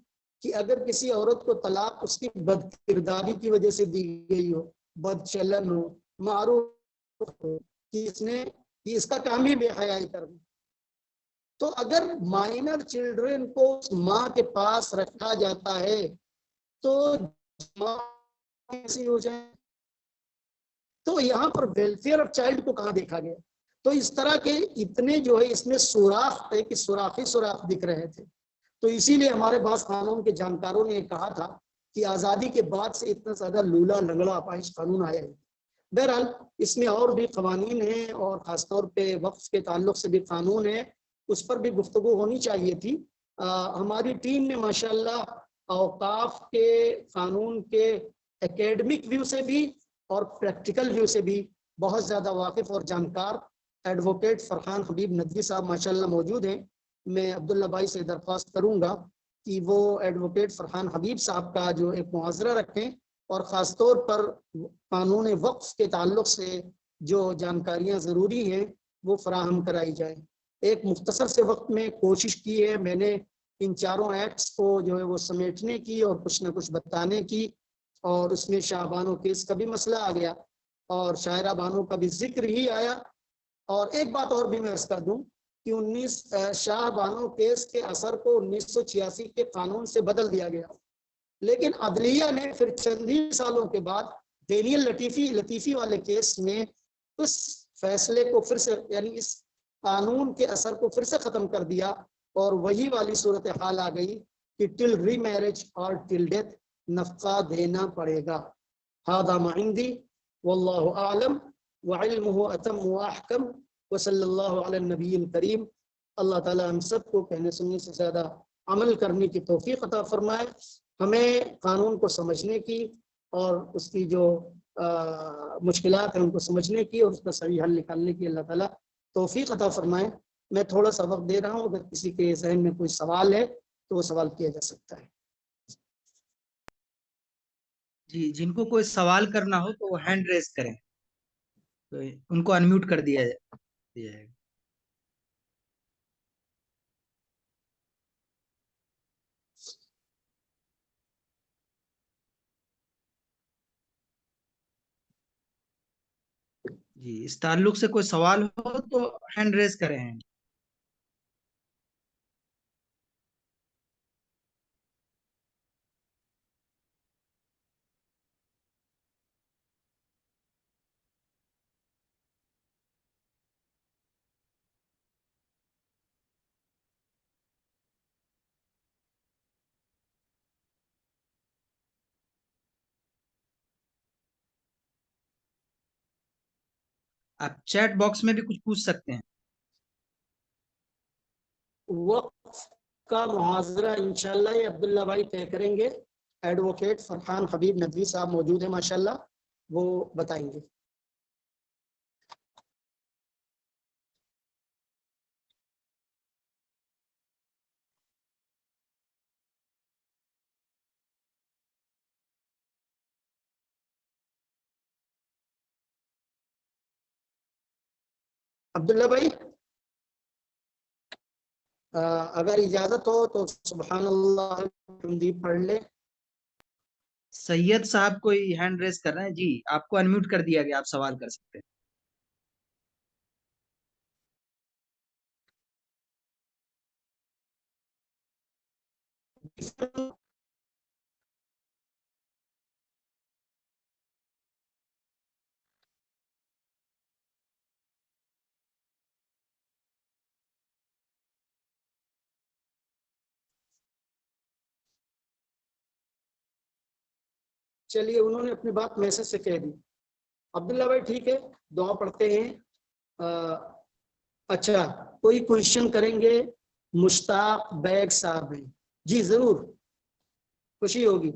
कि अगर किसी औरत को तलाक उसकी बदकिरदारी की वजह से दी गई हो, बदचलन हो, मारूफ हो कि इसका काम ही बेहयाई करना, तो अगर माइनर चिल्ड्रन को माँ के पास रखा जाता है तो माँ कैसी हो जाए। तो यहाँ पर वेलफेयर ऑफ चाइल्ड को कहाँ देखा गया। तो इस तरह के इतने जो है इसमें सुराख थे कि सुराख ही सुराख दिख रहे थे। तो इसीलिए हमारे पास कानून के जानकारों ने कहा था कि आज़ादी के बाद से इतना ज्यादा लूला लंगड़ा अपाहिज कानून आया है। बहरहाल इसमें और भी कवानीन हैं, और खासतौर पे वक्फ के ताल्लुक से भी कानून है, उस पर भी गुफ्तगू होनी चाहिए थी। हमारी टीम ने माशाल्लाह औकाफ के कानून के एकेडमिक व्यू से भी और प्रैक्टिकल व्यू से भी बहुत ज़्यादा वाकिफ और जानकार एडवोकेट फरहान हबीब नदवी साहब माशाल्लाह मौजूद हैं। मैं अब्दुल्ला भाई से दरख्वास्त करूंगा कि वो एडवोकेट फरहान हबीब साहब का जो एक मुहाजरा रखें, और ख़ासतौर पर कानून वक्फ के ताल्लुक से जो जानकारियाँ ज़रूरी हैं वो फराहम कराई जाए। एक मुख्तसर से वक्त में कोशिश की है मैंने इन चारों एक्ट्स को जो है वो समेटने की और कुछ ना कुछ बताने की, और उसमें शाहबानो केस का भी मसला आ गया और शायरा बानो का भी जिक्र ही आया। और एक बात और भी मैं अर्ज कर दूं कि 19 शाह बानो केस के असर को 1986 के कानून से बदल दिया गया, लेकिन अदलिया ने फिर चंद ही सालों के बाद डेनियल लतीफ़ी वाले केस में उस फैसले को फिर से, यानी इस कानून के असर को फिर से खत्म कर दिया, और वही वाली सूरत हाल आ गई कि टिल री मैरिज और टिल डेथ नफका देना पड़ेगा। हादा माइंदी वल्लाहु आलम व इल्मुहु अतम व अहकम व सल्लल्लाहु अला नबील करीम। अल्लाह ताला हम सबको कहने सुनने से ज़्यादा अमल करने की तौफीक अता फरमाए। हमें कानून को समझने की और उसकी जो मुश्किलात हैं उनको समझने की और उसका सही हल निकालने की अल्लाह ताला तौफीक अता फरमाए। मैं थोड़ा सा वक्त दे रहा हूँ, अगर किसी के जहन में कोई सवाल है तो वो सवाल किया जा सकता है। जी, जिनको कोई सवाल करना हो तो वो हैंड रेज करें, तो उनको अनम्यूट कर दिया जाएगा। जी, इस ताल्लुक से कोई सवाल हो तो हैंड रेज करें। आप चैट बॉक्स में भी कुछ पूछ सकते हैं। वक्फ का मुहाजरा इंशाल्लाह ये अब्दुल्ला भाई तय करेंगे। एडवोकेट फरहान हबीब नदवी साहब मौजूद है माशाल्लाह, वो बताएंगे। अब्दुल्ला भाई, अगर इजाजत हो तो सुभान अल्लाह हिंदी पढ़ ले। सैयद साहब कोई हैंड रेज कर रहे हैं। जी, आपको अनम्यूट कर दिया गया, आप सवाल कर सकते हैं। चलिए, उन्होंने अपनी बात मैसेज से कह दी। अब्दुल्ला भाई ठीक है, दुआ पढ़ते हैं। अच्छा, कोई क्वेश्चन करेंगे? मुश्ताक बैग साहब हैं जी, जरूर, खुशी होगी।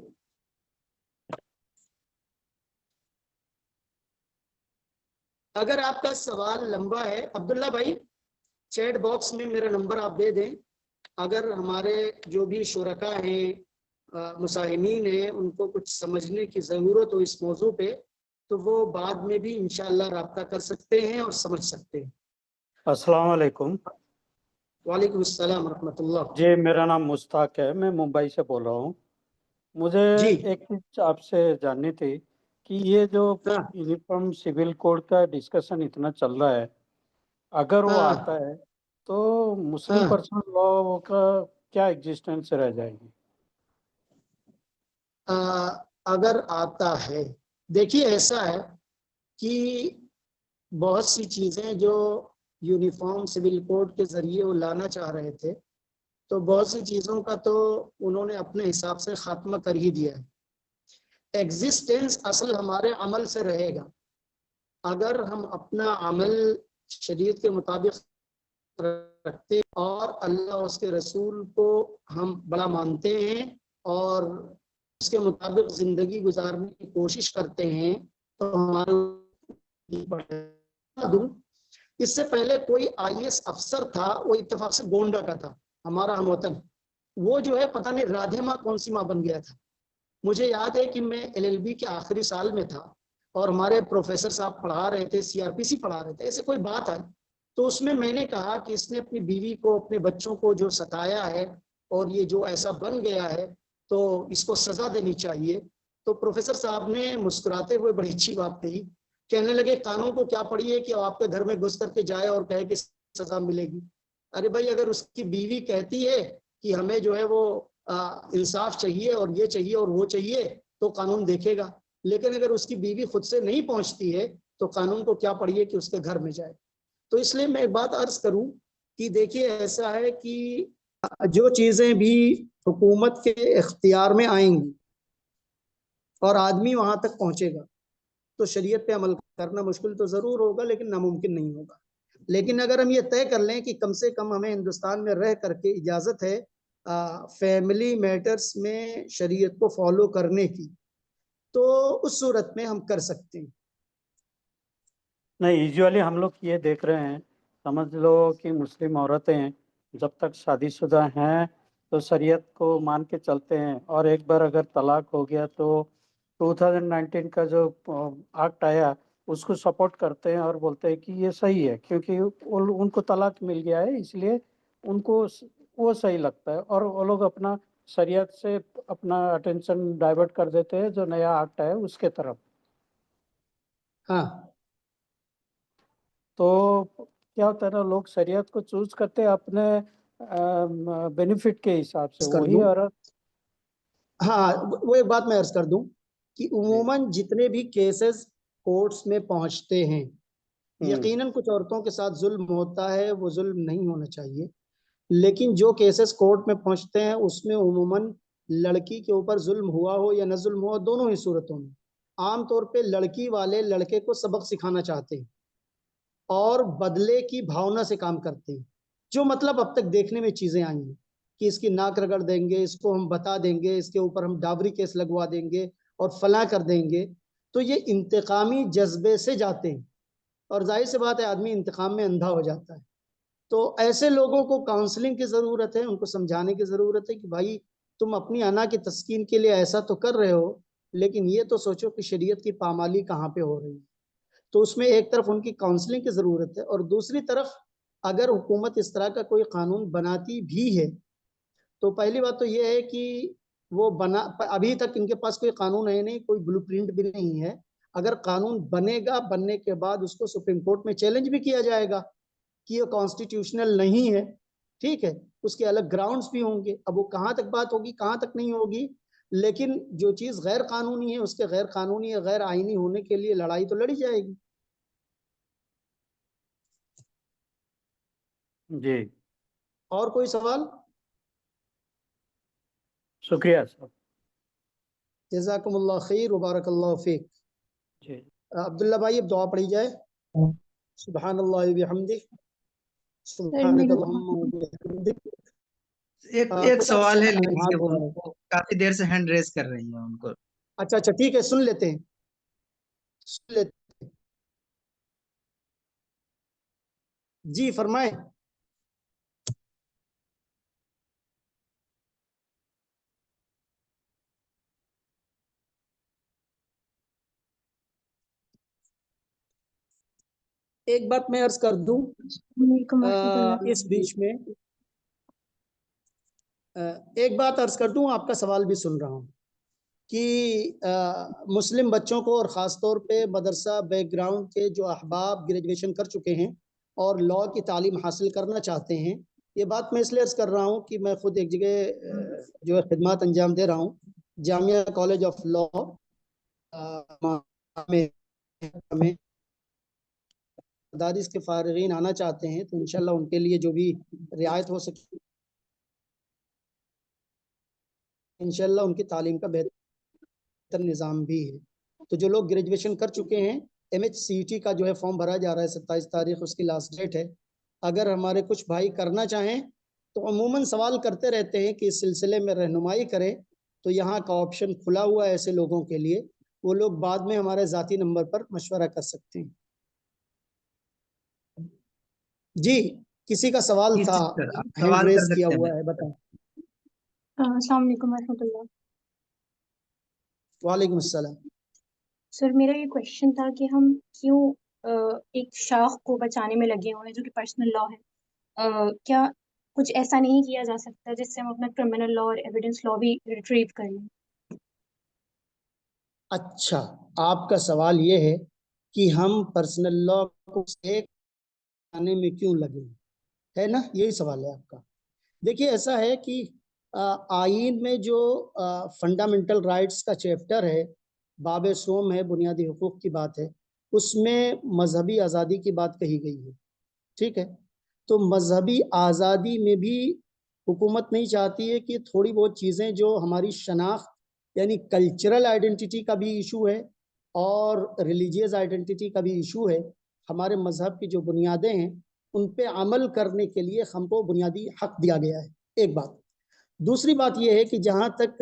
अगर आपका सवाल लंबा है अब्दुल्ला भाई, चैट बॉक्स में मेरा नंबर आप दे दें। अगर हमारे जो भी शुरका हैं, मुसाहिमीन हैं, उनको कुछ समझने की ज़रूरत हो इस मौजू पे, तो वो बाद में भी इंशाअल्लाह राब्ता कर सकते हैं और समझ सकते हैं। अस्सलाम वालेकुम। वालेकुम अस्सलाम रहमतुल्लाह। जी, मेरा नाम मुश्ताक है, मैं मुंबई से बोल रहा हूँ। मुझे जी एक चीज आपसे जाननी थी कि ये जो हाँ यूनिफॉर्म सिविल कोड का डिस्कशन इतना चल रहा है, अगर वो आता हाँ है तो मुस्लिम हाँ। पर्सनल लॉ का क्या एग्जिस्टेंस रह जाएगी? आ, अगर आता है, देखिए ऐसा है कि बहुत सी चीजें जो यूनिफॉर्म सिविल कोड के जरिए वो लाना चाह रहे थे, तो बहुत सी चीजों का तो उन्होंने अपने हिसाब से खात्मा कर ही दिया है। एग्जिस्टेंस असल हमारे अमल से रहेगा। अगर हम अपना अमल शरीयत के मुताबिक रखते और अल्लाह उसके रसूल को हम बड़ा मानते हैं और उसके मुताबिक जिंदगी गुजारने की कोशिश करते हैं, तो हमारे इससे पहले कोई आईएएस अफसर था, वो इत्तेफाक से गोंडा का था, हमारा हमवतन। वो जो है पता नहीं राधे माँ कौन सी माँ बन गया था। मुझे याद है कि मैं एलएलबी के आखिरी साल में था और हमारे प्रोफेसर साहब पढ़ा रहे थे, सीआरपीसी पढ़ा रहे थे, ऐसे कोई बात आई तो उसमें मैंने कहा कि इसने अपनी बीवी को, अपने बच्चों को जो सताया है और ये जो ऐसा बन गया है, तो इसको सजा देनी चाहिए। तो प्रोफेसर साहब ने मुस्कुराते हुए बड़ी अच्छी बात कही, कहने लगे कानून को क्या पड़ी है कि आपके घर में घुस करके जाए और कहे कि सजा मिलेगी। अरे भाई, अगर उसकी बीवी कहती है कि हमें जो है वो इंसाफ चाहिए और ये चाहिए और वो चाहिए, तो कानून देखेगा। लेकिन अगर उसकी बीवी खुद से नहीं पहुंचती है, तो कानून को क्या पड़ी है कि उसके घर में जाए। तो इसलिए मैं एक बात अर्ज करूं कि देखिए ऐसा है कि जो चीजें भी हुकूमत के इख्तियार में आएंगी और आदमी वहां तक पहुंचेगा, तो शरीयत पे अमल करना मुश्किल तो जरूर होगा, लेकिन नामुमकिन नहीं होगा। लेकिन अगर हम ये तय कर लें कि कम से कम हमें हिंदुस्तान में रह करके इजाजत है फैमिली मैटर्स में शरीयत को फॉलो करने की, तो उस सूरत में हम कर सकते हैं। नहीं, यूजुअली हम लोग ये देख रहे हैं, समझ लो कि मुस्लिम औरतें जब तक शादीशुदा हैं तो शरीयत को मान के चलते हैं, और एक बार अगर तलाक हो गया तो 2019 का जो एक्ट आया उसको सपोर्ट करते हैं और बोलते हैं कि ये सही है, क्योंकि उनको तलाक मिल गया है, इसलिए उनको वो सही लगता है, और वो लोग अपना शरीयत से अपना अटेंशन डाइवर्ट कर देते हैं जो नया एक्ट है उसके तरफ। हाँ, तो क्या होता है ना, लोग शरीयत को चूज करते हैं अपने बेनिफिट के हिसाब से, कर वही दूं। औरत। हाँ, वो एक बात मैं अर्ज कर दूं कि जी। उमूमन जितने भी केसेस कोर्ट्स में पहुंचते हैं, हम्म। यकीनन कुछ औरतों के साथ जुल्म होता है, वो जुल्म नहीं होना चाहिए। लेकिन जो केसेस कोर्ट में पहुंचते हैं उसमें उमूमन लड़की के ऊपर जुल्म हुआ हो या न जुल्म हुआ, दोनों ही सूरतों में आमतौर पे लड़की वाले लड़के को सबक सिखाना चाहते हैं और बदले की भावना से काम करते हैं। जो मतलब अब तक देखने में चीजें आई हैं कि इसकी नाक रगड़ देंगे, इसको हम बता देंगे, इसके ऊपर हम डावरी केस लगवा देंगे और फला कर देंगे, तो ये इंतकामी जज्बे से जाते हैं और जाहिर सी बात है आदमी इंतकाम में अंधा हो जाता है। तो ऐसे लोगों को काउंसलिंग की जरूरत है, उनको समझाने की जरूरत है कि भाई तुम अपनी अना की तस्कीन के लिए ऐसा तो कर रहे हो, लेकिन ये तो सोचो कि शरीयत की पामाली कहाँ पे हो रही है। तो उसमें एक तरफ उनकी काउंसलिंग की जरूरत है और दूसरी तरफ अगर हुकूमत इस तरह का कोई कानून बनाती भी है, तो पहली बात तो यह है कि वो बना, अभी तक इनके पास कोई कानून है नहीं, कोई ब्लूप्रिंट भी नहीं है। अगर कानून बनेगा, बनने के बाद उसको सुप्रीम कोर्ट में चैलेंज भी किया जाएगा कि ये कॉन्स्टिट्यूशनल नहीं है, ठीक है, उसके अलग ग्राउंड्स भी होंगे। अब वो कहां तक बात होगी, कहां तक नहीं होगी, लेकिन जो चीज गैर कानूनी है उसके गैर कानूनी या गैर आईनी होने के लिए लड़ाई तो लड़ी जाएगी। जी, और कोई सवाल? शुक्रिया सर। जज़ाकुमुल्लाह खैर व बारकल्लाहु फीक। जी। अब्दुल्ला भाई अब दुआ पढ़ी जाए। सुब्हानल्लाह व बिहम्दिह, सर मेरी सुब्हानकल्लाहुम्मा व बिहम्दिक। एक कुछ आप सवाल है, हाथ लीजिए। वो बढ़ाएं। काफी देर से हैंड रेज कर रही है उनको। अच्छा अच्छा ठीक है, सुन लेते हैं, सुन लेते हैं। जी फरमाए। एक बात मैं अर्ज कर दूं, इस बीच में एक बात अर्ज कर दूं, आपका सवाल भी सुन रहा हूं कि मुस्लिम बच्चों को और ख़ास तौर पे मदरसा बैकग्राउंड के जो अहबाब ग्रेजुएशन कर चुके हैं और लॉ की तालीम हासिल करना चाहते हैं, ये बात मैं इसलिए अर्ज कर रहा हूँ कि मैं खुद एक जगह जो है खिदमत अंजाम दे रहा हूँ, जामिया कॉलेज ऑफ लॉ में मदारिस के फारिगीन आना चाहते हैं तो इंशाल्लाह उनके लिए जो भी रियायत हो सके इंशाल्लाह उनकी तालीम का बेहतर निज़ाम भी है। तो जो लोग ग्रेजुएशन कर चुके हैं, MHCET का जो है फॉर्म भरा जा रहा है, 27 तारीख उसकी लास्ट डेट है। अगर हमारे कुछ भाई करना चाहें तो अमूमन सवाल करते रहते हैं कि इस सिलसिले में रहनुमाई करें, तो यहाँ का ऑप्शन खुला हुआ है ऐसे लोगों के लिए। वो लोग बाद में हमारे ज़ाती नंबर पर मशवरा कर सकते हैं। जी, किसी का सवाल था, हैंड सवाल रेज कर किया सकते हुआ हैं। है, बताएं। अस्सलाम वालेकुम रहमतुल्लाह। वालेकुम अस्सलाम। सर मेरा ये क्वेश्चन था कि हम क्यों एक शाख को बचाने में लगे हुए हैं जो कि पर्सनल लॉ है। क्या कुछ ऐसा नहीं किया जा सकता जिससे हम अपना क्रिमिनल लॉ और एविडेंस लॉ भी रिट्रीव कर लें? अच्छा, आपका सवाल ये है कि हम पर्सनल लॉ को से आने में क्यों लगे, है ना? यही सवाल है आपका। देखिए ऐसा है कि आईन में जो फंडामेंटल राइट्स का चैप्टर है, बाब सोम है, बुनियादी हुकूक की बात है, उसमें मजहबी आज़ादी की बात कही गई है। ठीक है, तो मजहबी आज़ादी में भी हुकूमत नहीं चाहती है कि थोड़ी बहुत चीज़ें जो हमारी शनाख्त यानी कल्चरल आइडेंटिटी का भी इशू है और रिलीजियस आइडेंटिटी का भी इशू है, हमारे मजहब की जो बुनियादें हैं उन पे अमल करने के लिए हमको बुनियादी हक दिया गया है। एक बात। दूसरी बात यह है कि जहाँ तक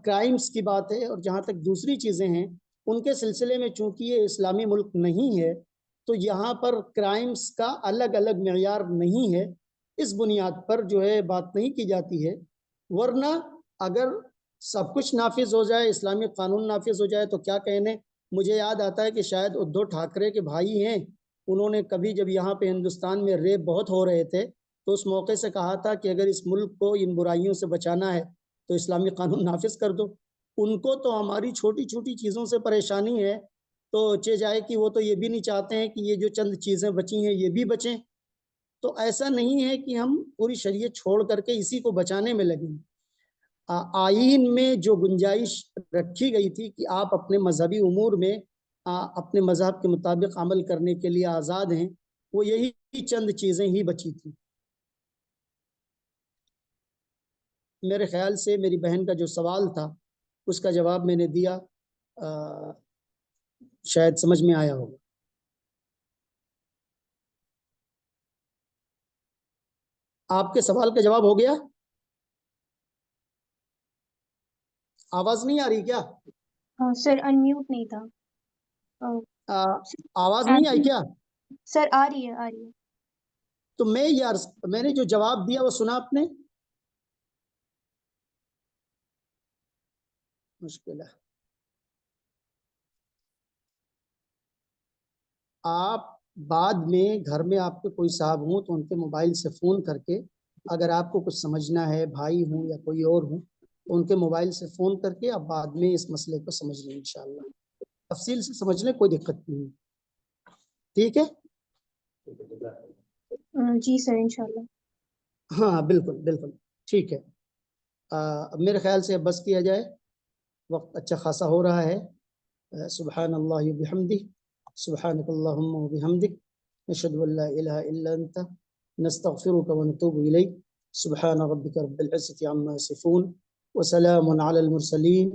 क्राइम्स की बात है और जहाँ तक दूसरी चीज़ें हैं, उनके सिलसिले में चूंकि ये इस्लामी मुल्क नहीं है तो यहाँ पर क्राइम्स का अलग अलग मेयार नहीं है, इस बुनियाद पर जो है बात नहीं की जाती है। वरना अगर सब कुछ नाफिज हो जाए, इस्लामी कानून नाफिज हो जाए तो क्या कहने। मुझे याद आता है कि शायद उद्धव ठाकरे के भाई हैं, उन्होंने कभी जब यहाँ पे हिंदुस्तान में रेप बहुत हो रहे थे तो उस मौके से कहा था कि अगर इस मुल्क को इन बुराइयों से बचाना है तो इस्लामी कानून नाफिज कर दो। उनको तो हमारी छोटी छोटी चीज़ों से परेशानी है, तो चे जाए कि वो तो ये भी नहीं चाहते हैं कि ये जो चंद चीज़ें बची हैं ये भी बचें। तो ऐसा नहीं है कि हम पूरी शरीयत छोड़ करके इसी को बचाने में लगे। आईन में जो गुंजाइश रखी गई थी कि आप अपने मजहबी उमूर में अपने मजहब के मुताबिक अमल करने के लिए आज़ाद हैं, वो यही चंद चीज़ें ही बची थी। मेरे ख्याल से मेरी बहन का जो सवाल था उसका जवाब मैंने दिया, शायद समझ में आया होगा। आपके सवाल का जवाब हो गया? आवाज नहीं आ रही क्या? सर अनम्यूट नहीं था। आवाज नहीं आई क्या? सर आ रही है, आ रही है। तो मैंने जो जवाब दिया वो सुना आपने? मुश्किल है। आप बाद में घर में आपके कोई साहब हों तो उनके मोबाइल से फ़ोन करके अगर आपको कुछ समझना है, भाई हूँ या कोई और हूँ, तो उनके मोबाइल से फ़ोन करके आप बाद में इस मसले को समझ लें। इंशाल्लाह तफसील से समझ लें, कोई दिक्कत नहीं। ठीक है? जी सर, इंशाल्लाह। हाँ बिल्कुल बिल्कुल ठीक है। मेरे ख्याल से अब बस किया जाए, वक्त अच्छा खासा हो रहा है। सुब्हानल्लाह व बिहम्दिही, सुब्हानकल्लाहुम्मा व बिहम्दिक, नशहदु अल्ला इलाहा इल्ला अंता, नस्तगफिरुका व नतूबु इलैक। सुब्हान रब्बिका रब्बिल इज्जति अम्मा यसिफून व सलामुन अलल मुरसलीन